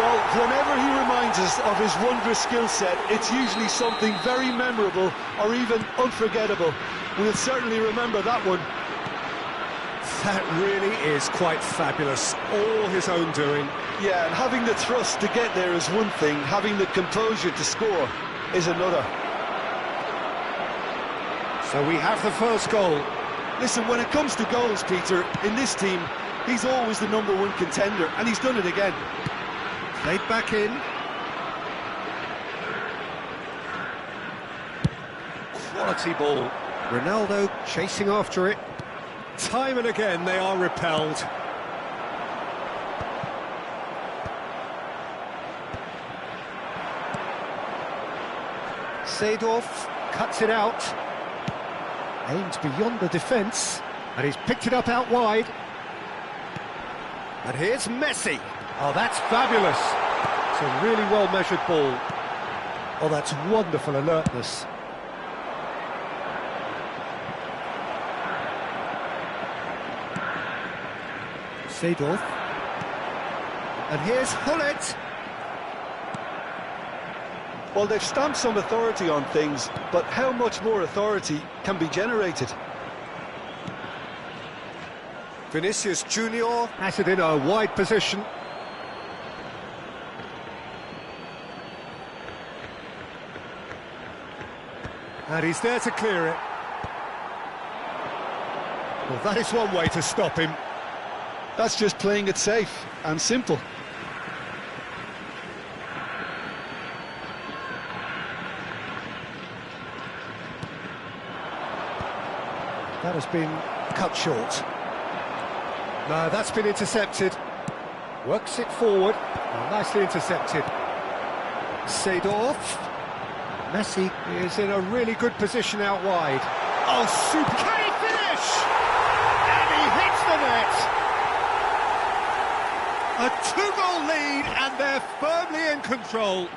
Well, whenever he reminds us of his wondrous skill set, it's usually something very memorable or even unforgettable. We'll certainly remember that one. That really is quite fabulous. All his own doing. Yeah, and having the thrust to get there is one thing, having the composure to score is another. So we have the first goal. Listen, when it comes to goals, Peter, in this team, he's always the #1 contender, and he's done it again. Played back in. Quality ball. Ronaldo chasing after it. Time and again they are repelled. Seedorf cuts it out. Aims beyond the defence, and he's picked it up out wide. And here's Messi. Oh, that's fabulous. It's a really well-measured ball. Oh, that's wonderful alertness. Seedorf. And here's Hullet. Well, they've stamped some authority on things, but how much more authority can be generated? Vinicius Junior has it in a wide position. And he's there to clear it. Well, that is one way to stop him. That's just playing it safe and simple. That has been cut short. No, that's been intercepted. Works it forward. Oh, nicely intercepted. Seedorf. Messi is in a really good position out wide. Oh, super! Can he finish? And he hits the net! A 2-goal lead, and they're firmly in control.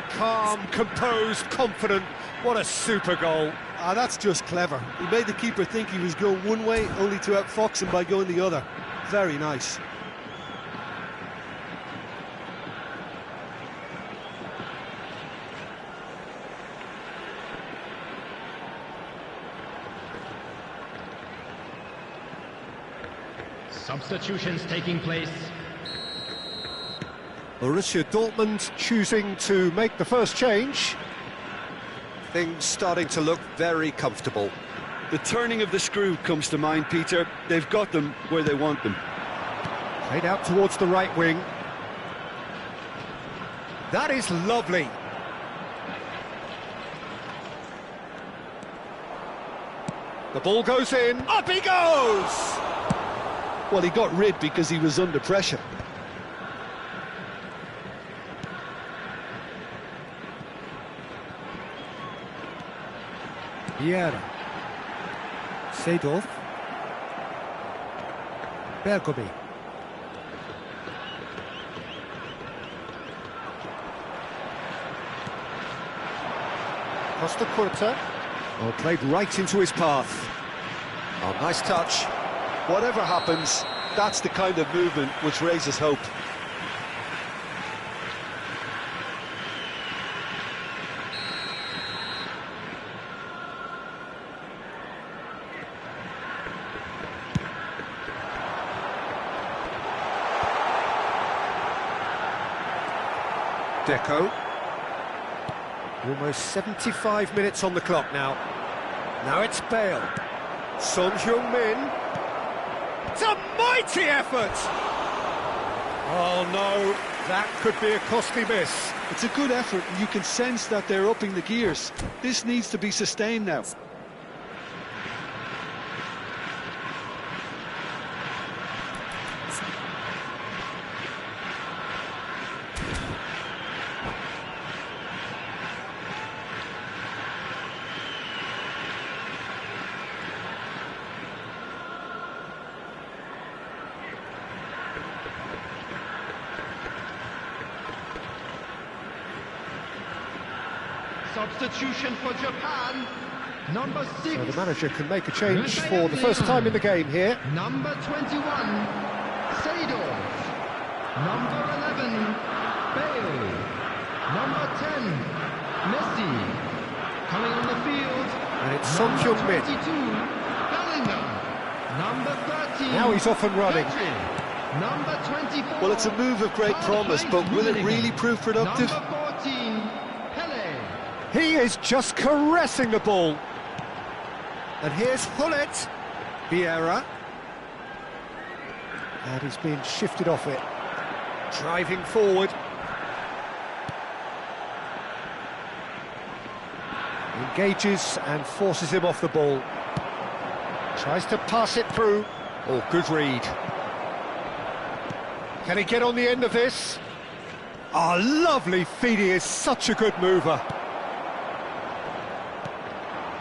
Calm, composed, confident. What a super goal. Ah, that's just clever. He made the keeper think he was going one way, only to outfox him by going the other. Very nice. Substitutions taking place. Borussia Dortmund choosing to make the first change. Things starting to look very comfortable. The turning of the screw comes to mind, Peter. They've got them where they want them. Played out towards the right wing. That is lovely. The ball goes in. Up he goes! Well, he got rid because he was under pressure. Vieira. Seedorf. Bergomi. Costa Curta. Oh, played right into his path. Oh, nice touch. Whatever happens, that's the kind of movement which raises hope. Deco. Almost 75 minutes on the clock now. Now it's Bale. Son Heung-min. It's a mighty effort! Oh no, that could be a costly miss. It's a good effort, and you can sense that they're upping the gears. This needs to be sustained now. Substitution for Japan. Number 6. So the manager can make a change for the first time in the game here. Number 21, Seedorf. Number 11, Bale. Number 10, Messi. Coming on the field. And it's Son Heung-min. 22, Bellingham. Number 13. Now he's off and running. Pedri. Number 24. Well, it's a move of great promise, but will it really prove productive? Number 14, Pele. He is just caressing the ball. And here's Hullet. Vieira. And he's being shifted off it. Driving forward. Engages and forces him off the ball. Tries to pass it through. Oh, good read. Can he get on the end of this? Oh, lovely feed. He is such a good mover.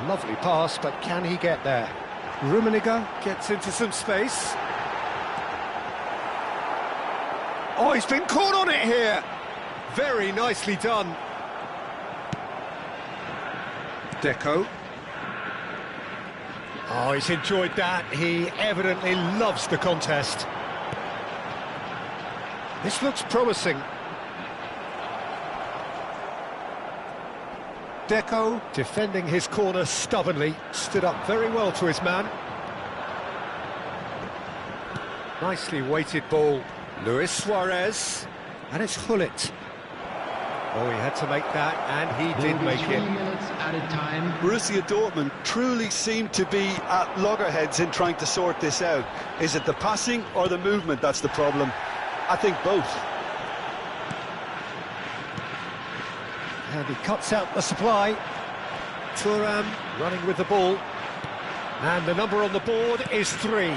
Lovely pass, but can he get there? Rummenigge gets into some space. Oh, he's been caught on it here. Very nicely done. Deco. Oh, he's enjoyed that. He evidently loves the contest. This looks promising. Deco, defending his corner stubbornly, stood up very well to his man. Nicely weighted ball. Luis Suarez, and it's Hullet. Oh, he had to make that, and he did make it. 3 minutes added time. Borussia Dortmund truly seem to be at loggerheads in trying to sort this out. Is it the passing or the movement that's the problem? I think both. And he cuts out the supply. Thuram running with the ball. And the number on the board is 3.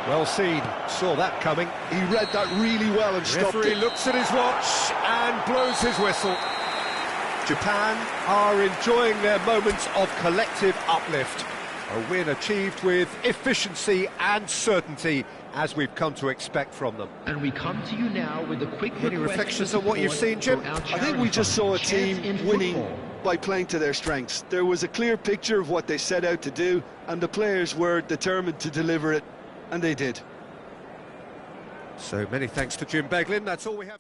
Well seen, saw that coming. He read that really well and stopped Referee it. looks at his watch and blows his whistle. Japan are enjoying their moments of collective uplift. A win achieved with efficiency and certainty, as we've come to expect from them. And we come to you now with a quick Any reflections on what you've seen, Jim? I think we just saw a team winning by playing to their strengths. There was a clear picture of what they set out to do, and the players were determined to deliver it, and they did. So many thanks to Jim Beglin. That's all we have.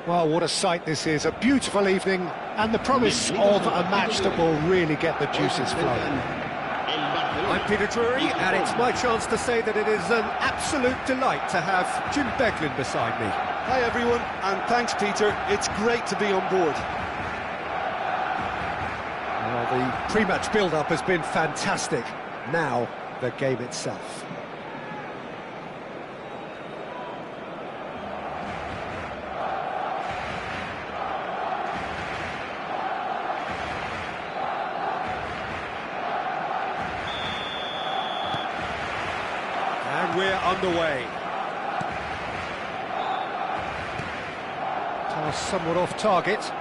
Well, what a sight this is. A beautiful evening and the promise of a match that will really get the juices flowing. I'm Peter Drury, and it's my chance to say that it is an absolute delight to have Jim Beglin beside me. Hi everyone, and thanks Peter. It's great to be on board. Well, the pre-match build-up has been fantastic. Now, the game itself. And we're underway. Pass somewhat off target.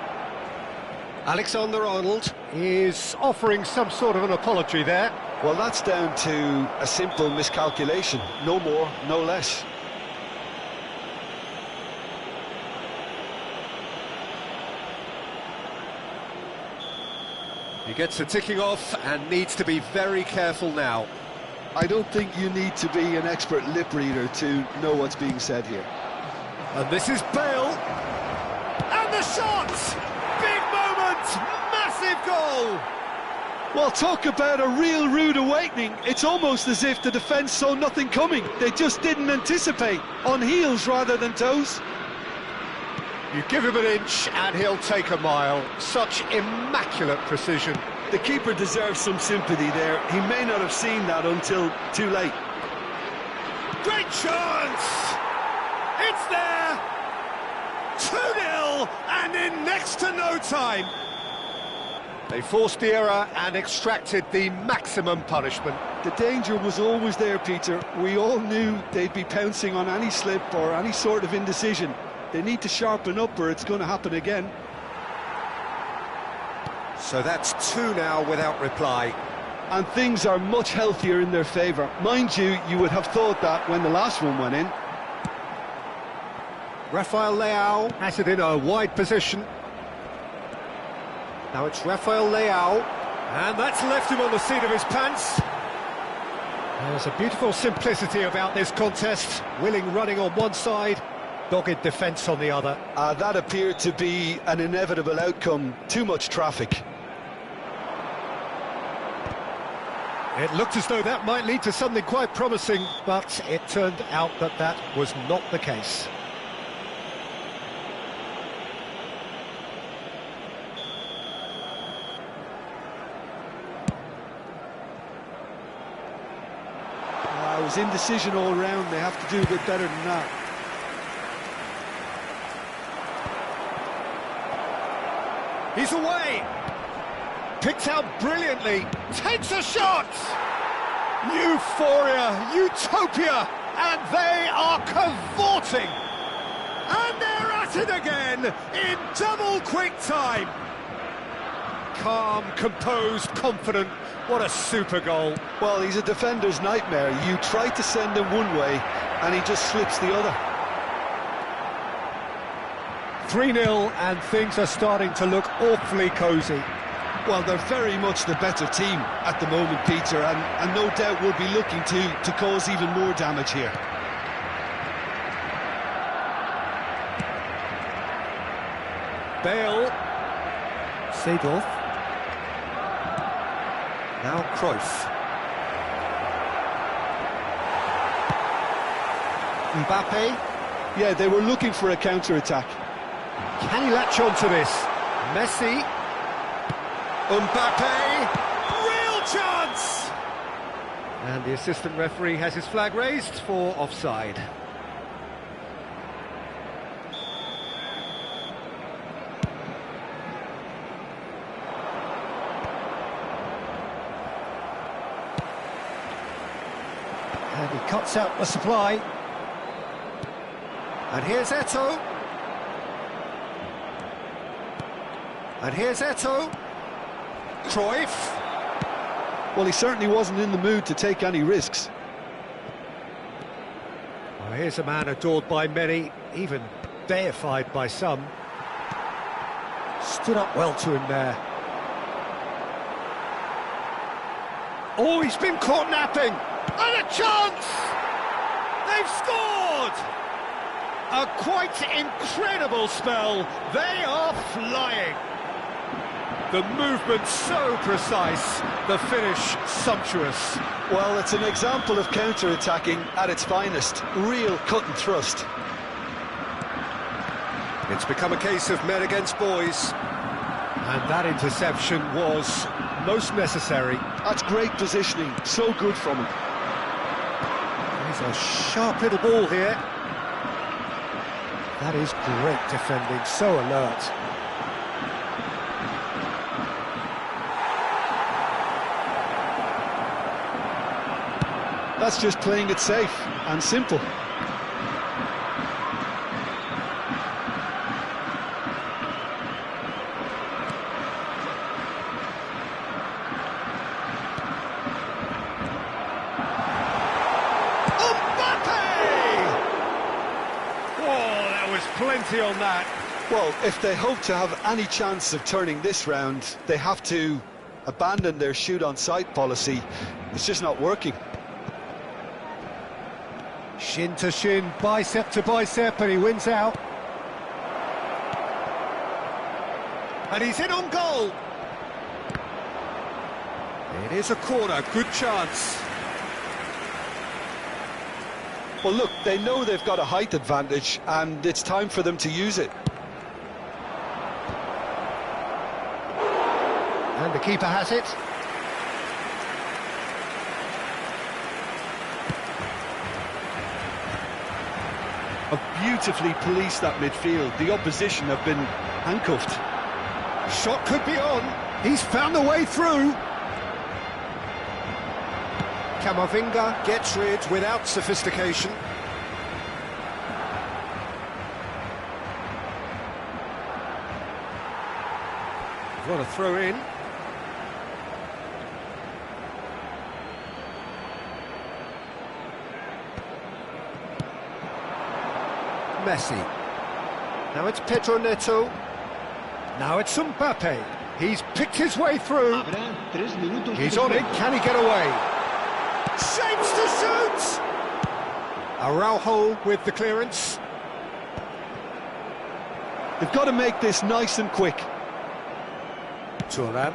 Alexander-Arnold is offering some sort of an apology there. Well, that's down to a simple miscalculation. No more, no less. He gets the ticking off and needs to be very careful now. I don't think you need to be an expert lip reader to know what's being said here. And this is Bale. And the shot! Big moment! Massive goal! Well, talk about a real rude awakening. It's almost as if the defence saw nothing coming. They just didn't anticipate. On heels rather than toes. You give him an inch and he'll take a mile. Such immaculate precision. The keeper deserves some sympathy there. He may not have seen that until too late. Great chance! It's there! 2-0 and in next to no time. They forced the error and extracted the maximum punishment. The danger was always there, Peter. We all knew they'd be pouncing on any slip or any sort of indecision. They need to sharpen up or it's going to happen again. So that's 2 now without reply. And things are much healthier in their favour. Mind you, you would have thought that when the last one went in. Rafael Leao has it in a wide position. Now it's Rafael Leao, and that's left him on the seat of his pants. There's a beautiful simplicity about this contest. Willing running on one side, dogged defence on the other. That appeared to be an inevitable outcome. Too much traffic. It looked as though that might lead to something quite promising, but it turned out that that was not the case. It was indecision all round. They have to do a bit better than that. He's away! Picked out brilliantly, takes a shot! Euphoria, utopia, and they are cavorting! And they're at it again, in double quick time! Calm, composed, confident, what a super goal. Well, he's a defender's nightmare. You try to send him one way, and he just slips the other. 3-0, and things are starting to look awfully cosy. Well, they're very much the better team at the moment, Peter, and no doubt will be looking to cause even more damage here. Bale. Seedorf. Now Cruyff. Mbappe. Yeah, they were looking for a counter-attack. Can he latch on to this? Messi. Mbappe. Real chance! And the assistant referee has his flag raised for offside. And he cuts out the supply. And here's Eto'o. And here's Eto'o. Cruyff. Well, he certainly wasn't in the mood to take any risks. Well, here's a man adored by many, even deified by some. Stood up well to him there. Oh, he's been caught napping! And a chance! They've scored! A quite incredible spell. They are flying. The movement so precise, the finish sumptuous. Well, it's an example of counter-attacking at its finest. Real cut and thrust. It's become a case of men against boys. And that interception was most necessary. That's great positioning. So good from him. There's a sharp little ball here. That is great defending, so alert. That's just playing it safe and simple. Plenty on that. Well, if they hope to have any chance of turning this round, they have to abandon their shoot-on-sight policy. It's just not working. Shin to shin, bicep to bicep, and he wins out. And he's in on goal. It is a corner, good chance. Well, look, they know they've got a height advantage, and it's time for them to use it. And the keeper has it. Have beautifully policed that midfield. The opposition have been handcuffed. Shot could be on. He's found a way through. Camavinga gets rid without sophistication. What a throw in. Messi. Now it's Pedro Neto. Now it's Mbappe. He's picked his way through. He's on it. Can he get away? Shapes to shoot! Araujo with the clearance. They've got to make this nice and quick. Thuram.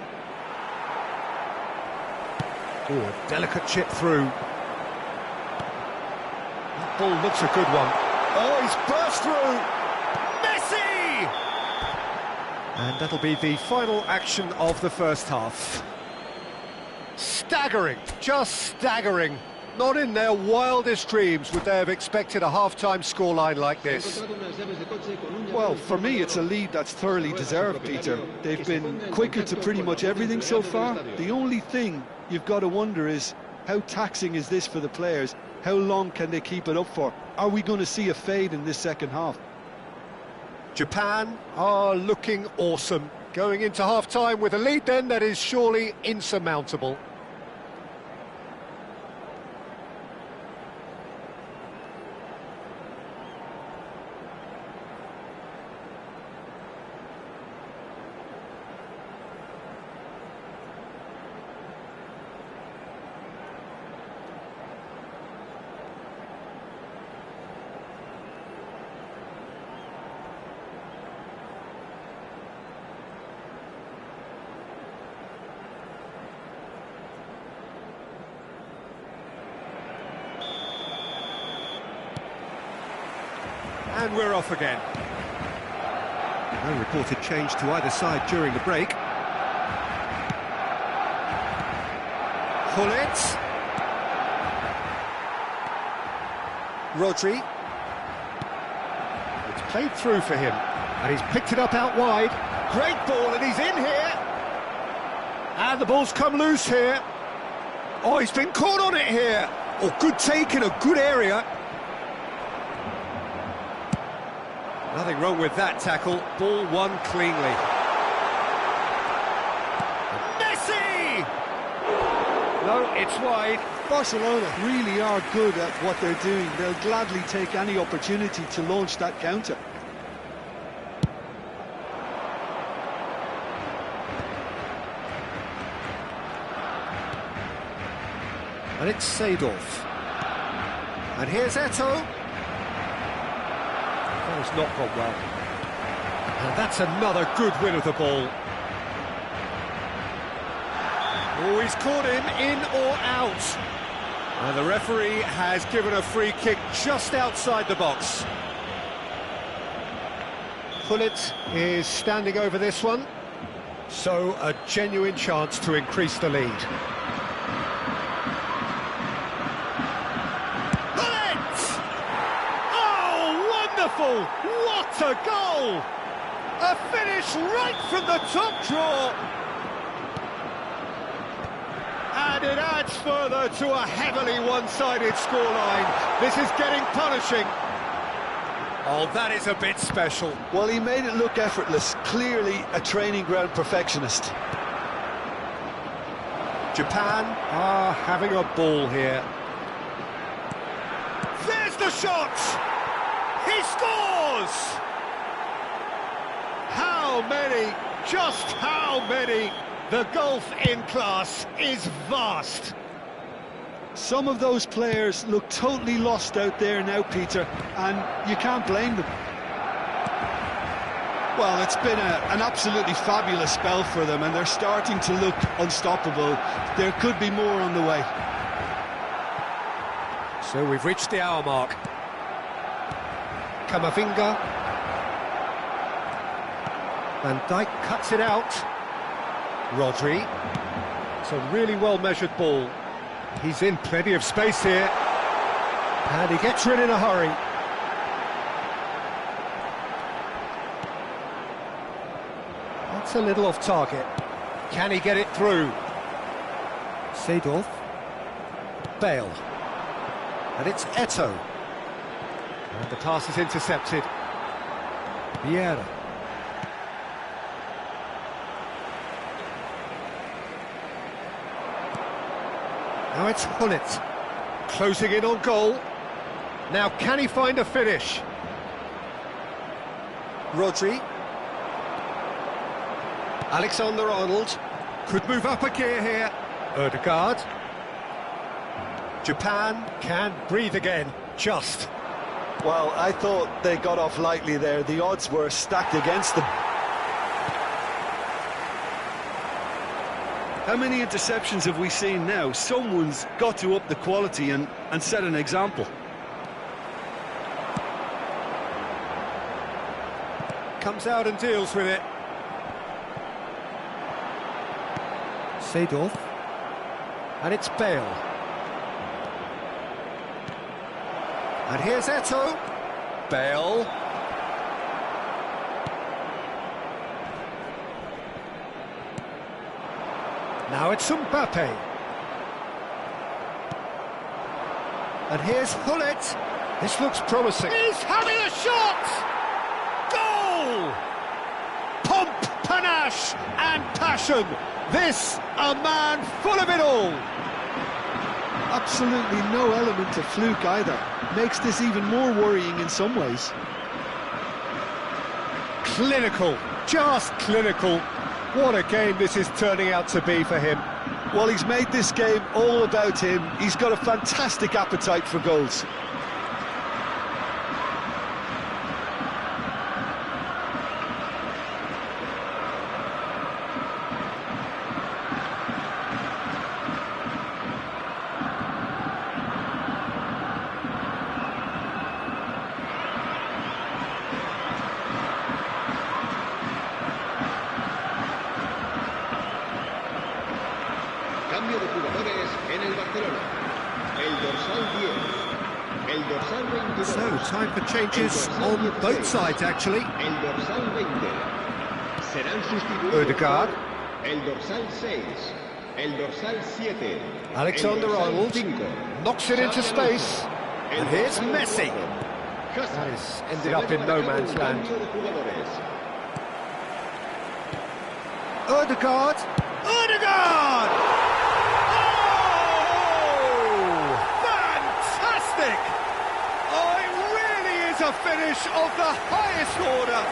Oh, a delicate chip through. That ball looks a good one. Oh, he's burst through! Messi! And that'll be the final action of the first half. Staggering, just staggering. Not in their wildest dreams would they have expected a half-time scoreline like this. Well, for me, it's a lead that's thoroughly deserved, Peter. They've been quicker to pretty much everything so far. The only thing you've got to wonder is, how taxing is this for the players? How long can they keep it up for? Are we going to see a fade in this second half? Japan are looking awesome. Going into half-time with a lead then that is surely insurmountable. And we're off again. No reported change to either side during the break. Gullit. Rodri. It's played through for him. And he's picked it up out wide. Great ball, and he's in here. And the ball's come loose here. Oh, he's been caught on it here. Oh, good take in a good area. Nothing wrong with that tackle. Ball won cleanly. Messi! No, it's wide. Barcelona really are good at what they're doing. They'll gladly take any opportunity to launch that counter. And it's Seedorf. And here's Eto'o. That has not gone well. And that's another good win of the ball. Oh, he's caught him in or out. And the referee has given a free kick just outside the box. Gullit is standing over this one. So a genuine chance to increase the lead. Gullit! Oh, wonderful! What a goal! A finish right from the top draw. And it adds further to a heavily one-sided scoreline. This is getting punishing. Oh, that is a bit special. Well, he made it look effortless. Clearly a training ground perfectionist. Japan are having a ball here. There's the shot! He scores! How many? Just how many? The gulf in class is vast. Some of those players look totally lost out there now, Peter, and you can't blame them. Well, it's been an absolutely fabulous spell for them, and they're starting to look unstoppable. There could be more on the way. So we've reached the hour mark. Camavinga. Van Dijk cuts it out. Rodri. It's a really well-measured ball. He's in plenty of space here. And he gets rid in a hurry. That's a little off target. Can he get it through? Seedorf. Bale. And it's Eto'o. And the pass is intercepted. Vieira. Now it's Gullit, closing in on goal. Now can he find a finish? Rodri. Alexander-Arnold could move up a gear here. Ødegaard. Japan can breathe again, just. Well, I thought they got off lightly there. The odds were stacked against them. How many interceptions have we seen now? Someone's got to up the quality and set an example. Comes out and deals with it. Seedorf. And it's Bale. And here's Eto'o. Bale. Now it's Mbappe. And here's Gullit. This looks promising. He's having a shot! Goal! Pomp, panache and passion. This, a man full of it all. Absolutely no element of fluke either. Makes this even more worrying in some ways. Clinical, just clinical. What a game this is turning out to be for him. Well, he's made this game all about him. He's got a fantastic appetite for goals. Cambio de jugadores en el Barcelona. El dorsal 10. El dorsal 22. So, time for changes on both sides, actually. El dorsal 20. Serán sustituidos. Ødegaard. El dorsal 6. El dorsal 7. Alexander-Arnold knocks it into space. And here's Messi. That has ended up in no man's land. Ødegaard. Ødegaard! Oh! Fantastic! Oh, it really is a finish of the highest order.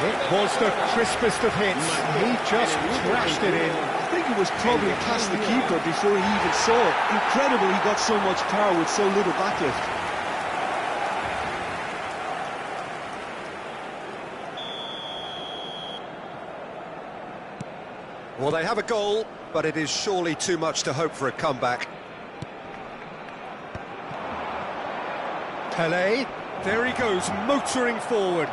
It was the crispest of hits. He just crashed it in. I think think it was probably past the keeper before he even saw it. Incredible he got so much power with so little backlift. Well, they have a goal, but it is surely too much to hope for a comeback. Pelé, there he goes, motoring forward.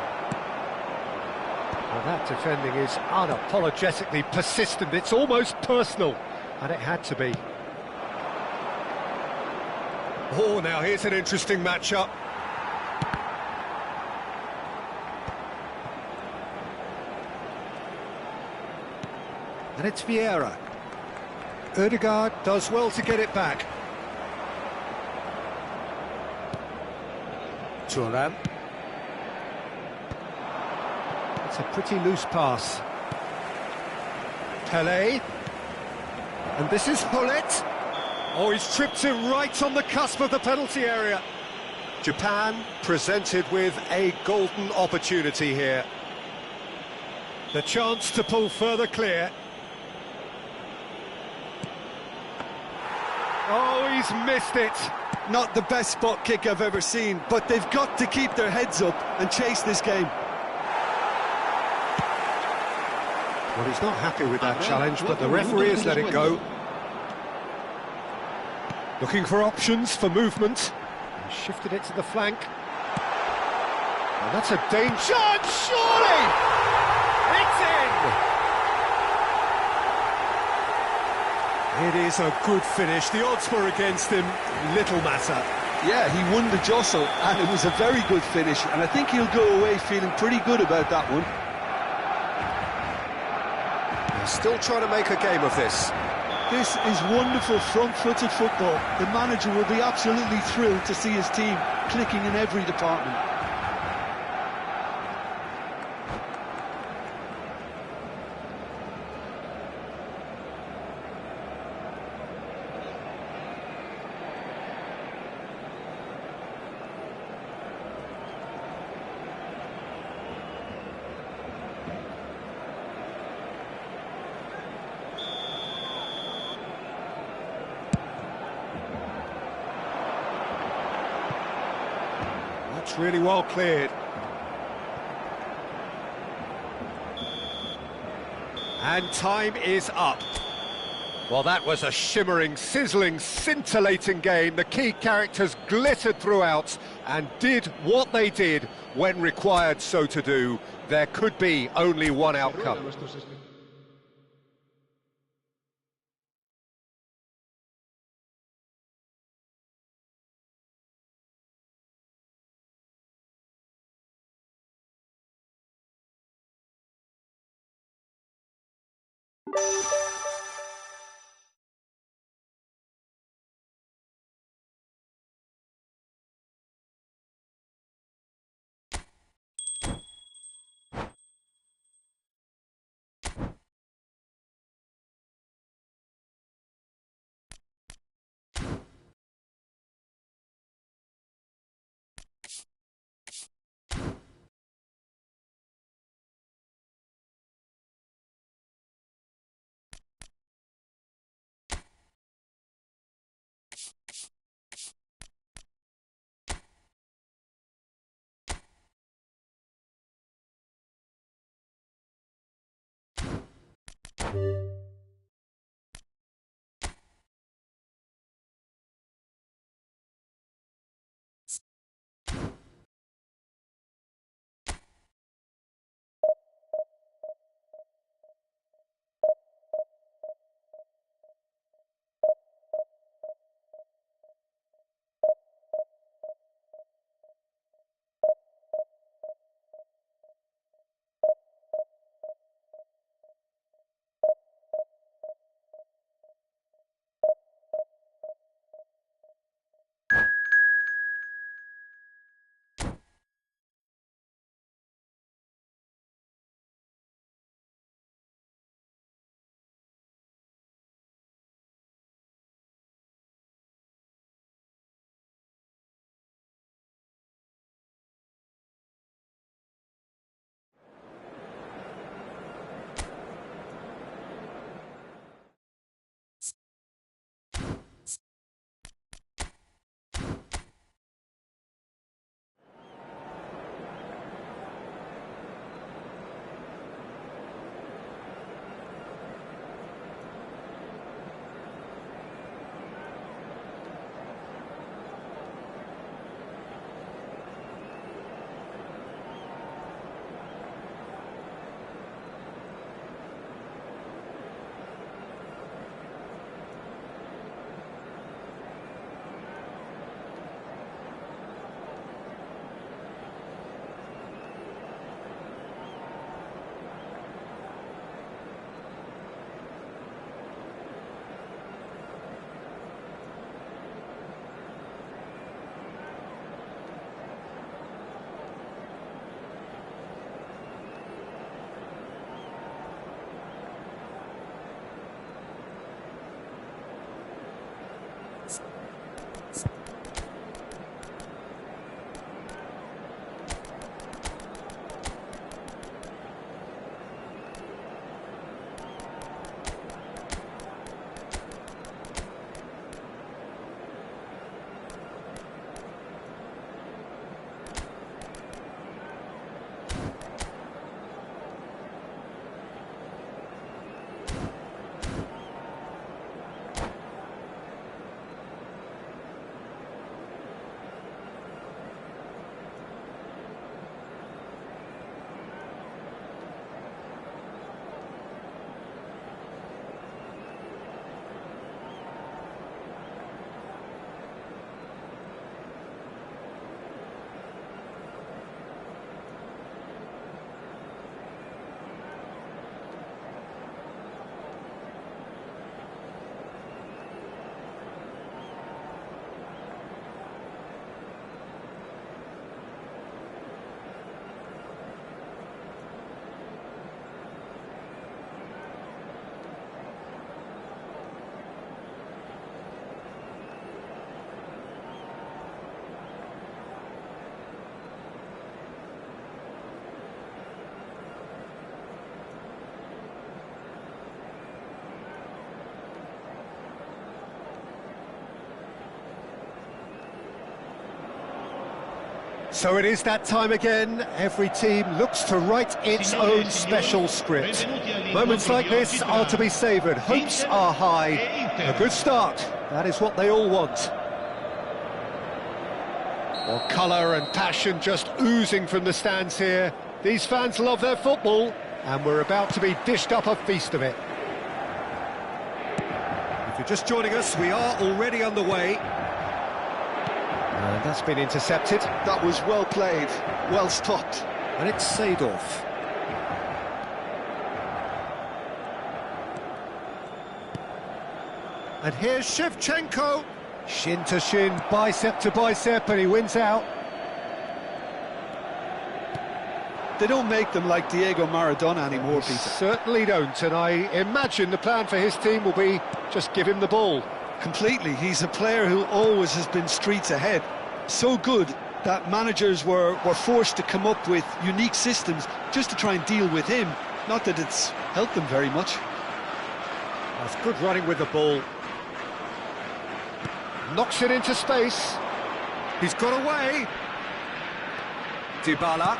Well, that defending is unapologetically persistent. It's almost personal, and it had to be. Oh, now here's an interesting matchup. And it's Vieira. Ødegaard does well to get it back. Thuram. It's a pretty loose pass. Pelé. And this is Hullet. Oh, he's tripped it right on the cusp of the penalty area. Japan presented with a golden opportunity here. The chance to pull further clear. Oh, he's missed it. Not the best spot kick I've ever seen, but they've got to keep their heads up and chase this game. Well, he's not happy with that challenge, but the referee has let it go. Looking for options for movement. And shifted it to the flank. And that's a danger. Surely! It's in! It is a good finish. The odds were against him. Little matter. Yeah, he won the jostle, and it was a very good finish, and I think he'll go away feeling pretty good about that one. They're still trying to make a game of this. This is wonderful front-footed football. The manager will be absolutely thrilled to see his team clicking in every department. That's really well cleared. And time is up. Well, that was a shimmering, sizzling, scintillating game. The key characters glittered throughout and did what they did when required so to do. There could be only one outcome. So it is that time again. Every team looks to write its own special script. Moments like this are to be savoured. Hopes are high. A good start. That is what they all want. Well, colour and passion just oozing from the stands here. These fans love their football, and we're about to be dished up a feast of it. If you're just joining us, we are already underway. And that's been intercepted. That was well played, well stopped. And it's Seedorf. And here's Shevchenko. Shin to shin, bicep to bicep, and he wins out. They don't make them like Diego Maradona anymore, Peter. Certainly don't, and I imagine the plan for his team will be just give him the ball. Completely. He's a player who always has been streets ahead. So good that managers were forced to come up with unique systems just to try and deal with him. Not that it's helped them very much. That's good running with the ball. Knocks it into space. He's got away. Dybala.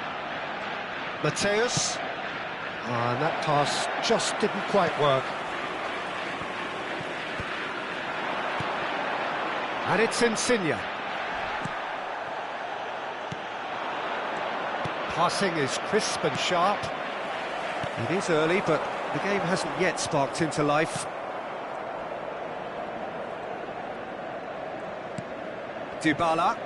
Mateus. And that pass just didn't quite work. And it's Insigne. Passing is crisp and sharp. It is early, but the game hasn't yet sparked into life. Dybala.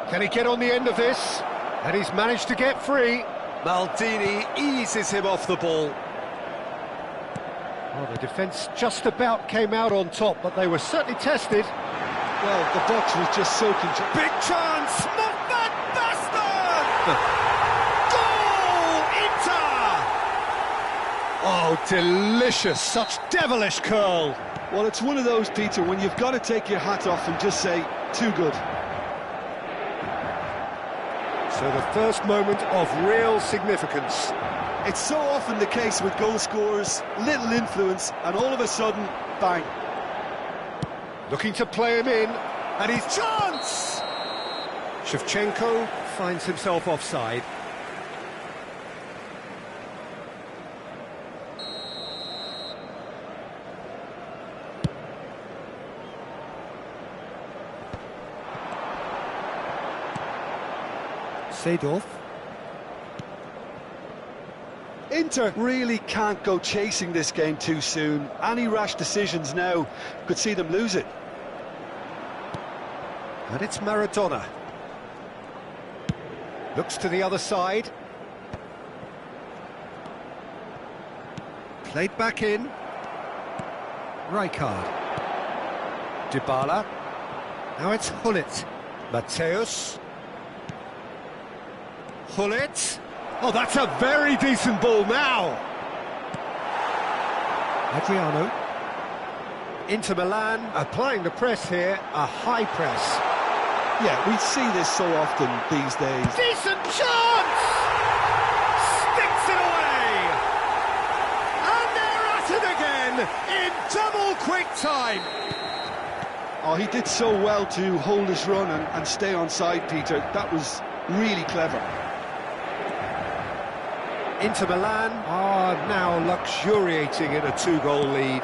Can he get on the end of this? And he's managed to get free. Maldini eases him off the ball. Well, the defence just about came out on top, but they were certainly tested. Well, the box was just soaking. Big chance! Not that bastard! Goal! Inter! Oh, delicious! Such devilish curl! Well, it's one of those, Peter, when you've got to take your hat off and just say, too good. So the first moment of real significance. It's so often the case with goal scorers, little influence, and all of a sudden, bang. Looking to play him in, and his chance! Shevchenko finds himself offside. Seedorf. Inter really can't go chasing this game too soon. Any rash decisions now could see them lose it. And it's Maradona. Looks to the other side. Played back in. Rijkaard. Dybala. Now it's Gullit. Mateus. Gullit. Oh, that's a very decent ball now. Adriano. Inter Milan applying the press here, a high press. Yeah, we see this so often these days. Decent chance! Sticks it away! And they're at it again in double quick time. Oh, he did so well to hold his run and stay on side, Peter. That was really clever. Inter Milan are now luxuriating in a two-goal lead.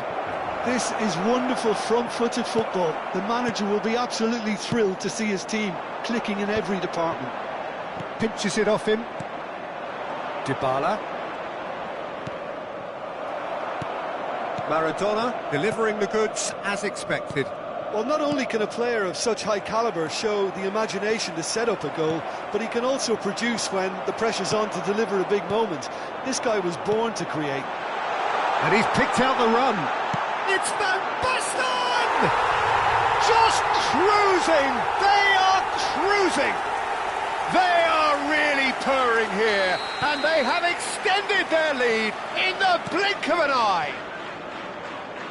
This is wonderful front-footed football. The manager will be absolutely thrilled to see his team clicking in every department. Pinches it off him. Dybala. Maradona delivering the goods as expected. Well, not only can a player of such high calibre show the imagination to set up a goal, but he can also produce when the pressure's on to deliver a big moment. This guy was born to create. And he's picked out the run. It's Van Basten! Just cruising! They are cruising! They are really purring here, and they have extended their lead in the blink of an eye.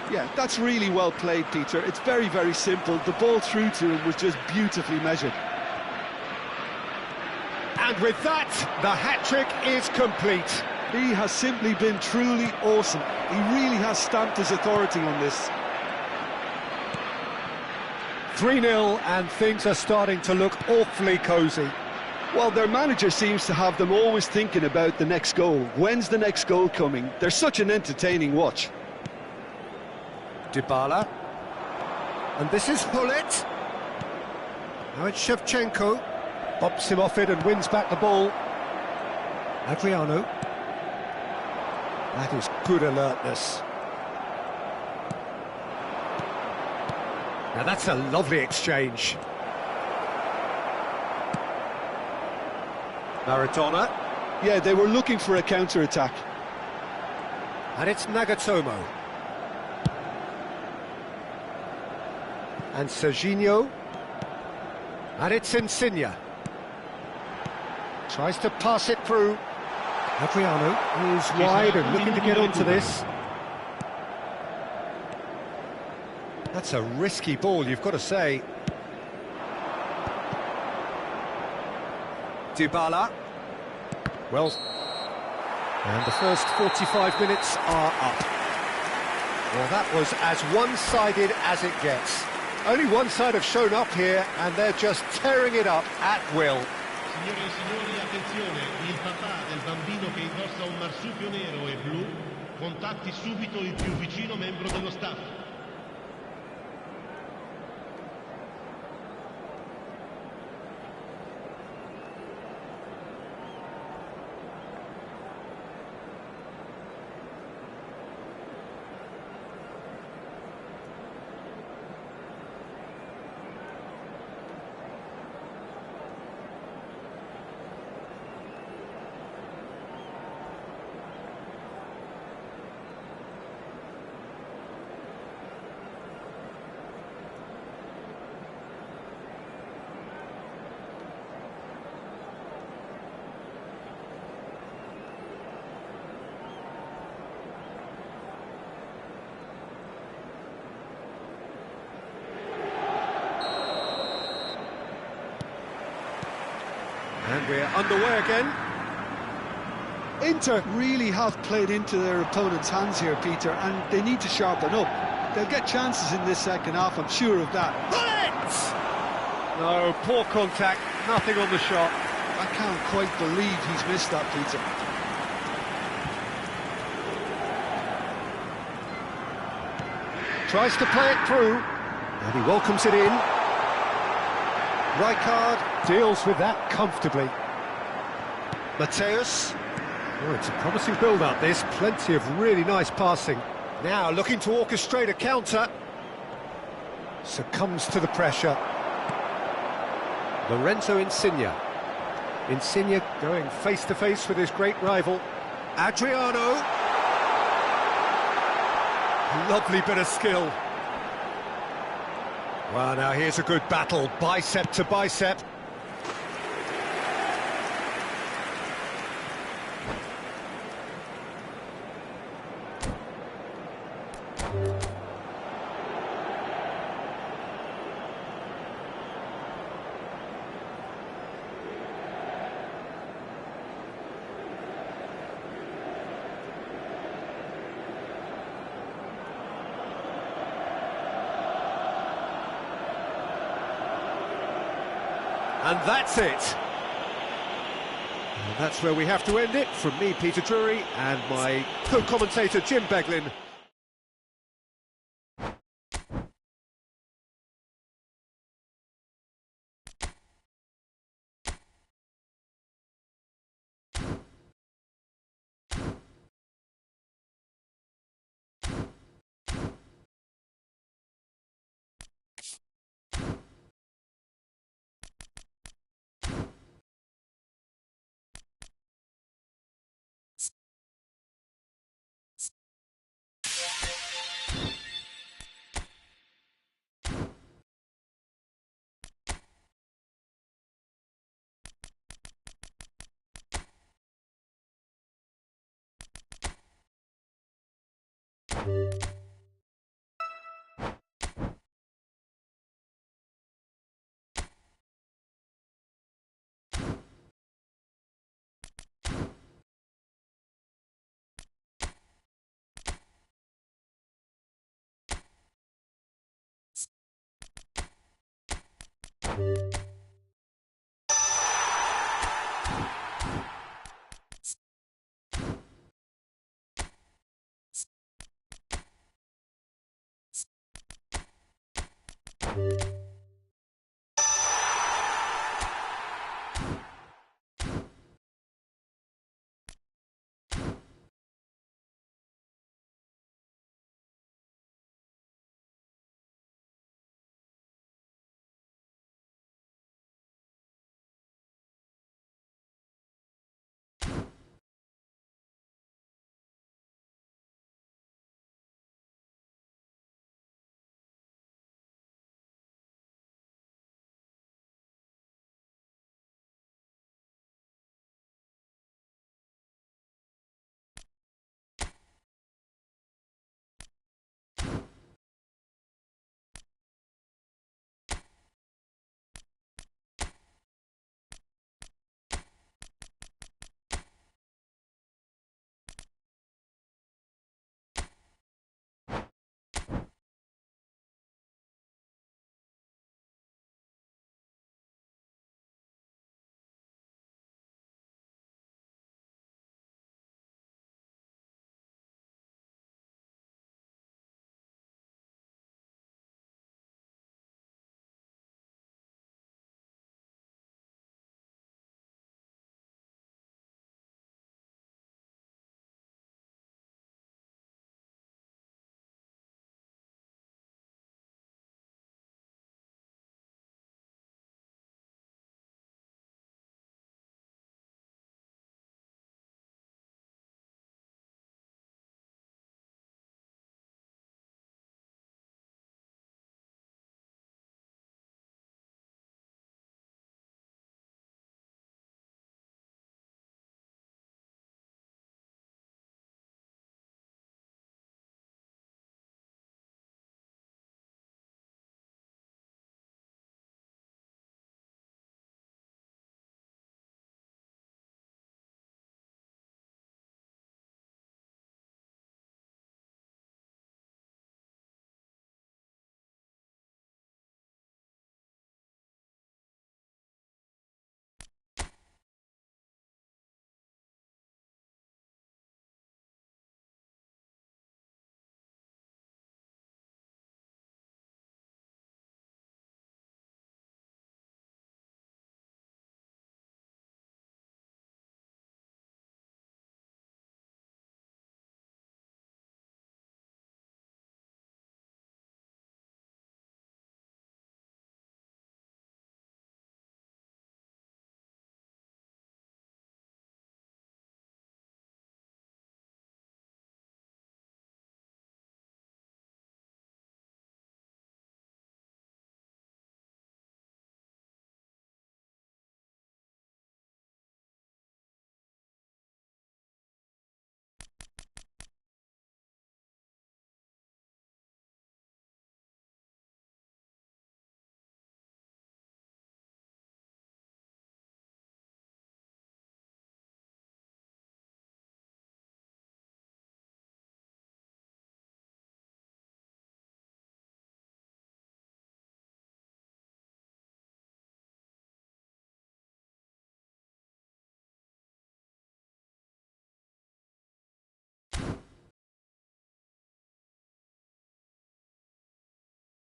Yeah, that's really well played, Peter. It's very, very simple. The ball through to him was just beautifully measured. And with that, the hat-trick is complete. He has simply been truly awesome. He really has stamped his authority on this. 3-0, and things are starting to look awfully cosy. Well, their manager seems to have them always thinking about the next goal. When's the next goal coming? They're such an entertaining watch. Dybala. And this is Hullet. Now it's Shevchenko. Bops him off it and wins back the ball. Adriano. That is good alertness. Now that's a lovely exchange. Maradona. Yeah, they were looking for a counter-attack. And it's Nagatomo. And Serginho. And it's Insigne. Tries to pass it through. Adriano is wide and looking to get onto this. That's a risky ball, you've got to say. Dybala. Well, and the first 45 minutes are up. Well, that was as one-sided as it gets. Only one side have shown up here, and they're just tearing it up at will. Signore e signori, attenzione, il papà del bambino che indossa un marsupio nero e blu contatti subito il più vicino membro dello staff. And we're underway again. Inter really have played into their opponent's hands here, Peter, and they need to sharpen up. They'll get chances in this second half, I'm sure of that. Bullet! No, poor contact, nothing on the shot. I can't quite believe he's missed that, Peter. Tries to play it through, and he welcomes it in. Rijkaard deals with that comfortably. Mateus. Oh, it's a promising build-up, this. Plenty of really nice passing. Now looking to orchestrate a counter. Succumbs to the pressure. Lorenzo Insigne. Insigne going face-to-face with his great rival. Adriano. Lovely bit of skill. Well, now here's a good battle, bicep to bicep. And that's it. And that's where we have to end it. From me, Peter Drury, and my co-commentator, Jim Beglin.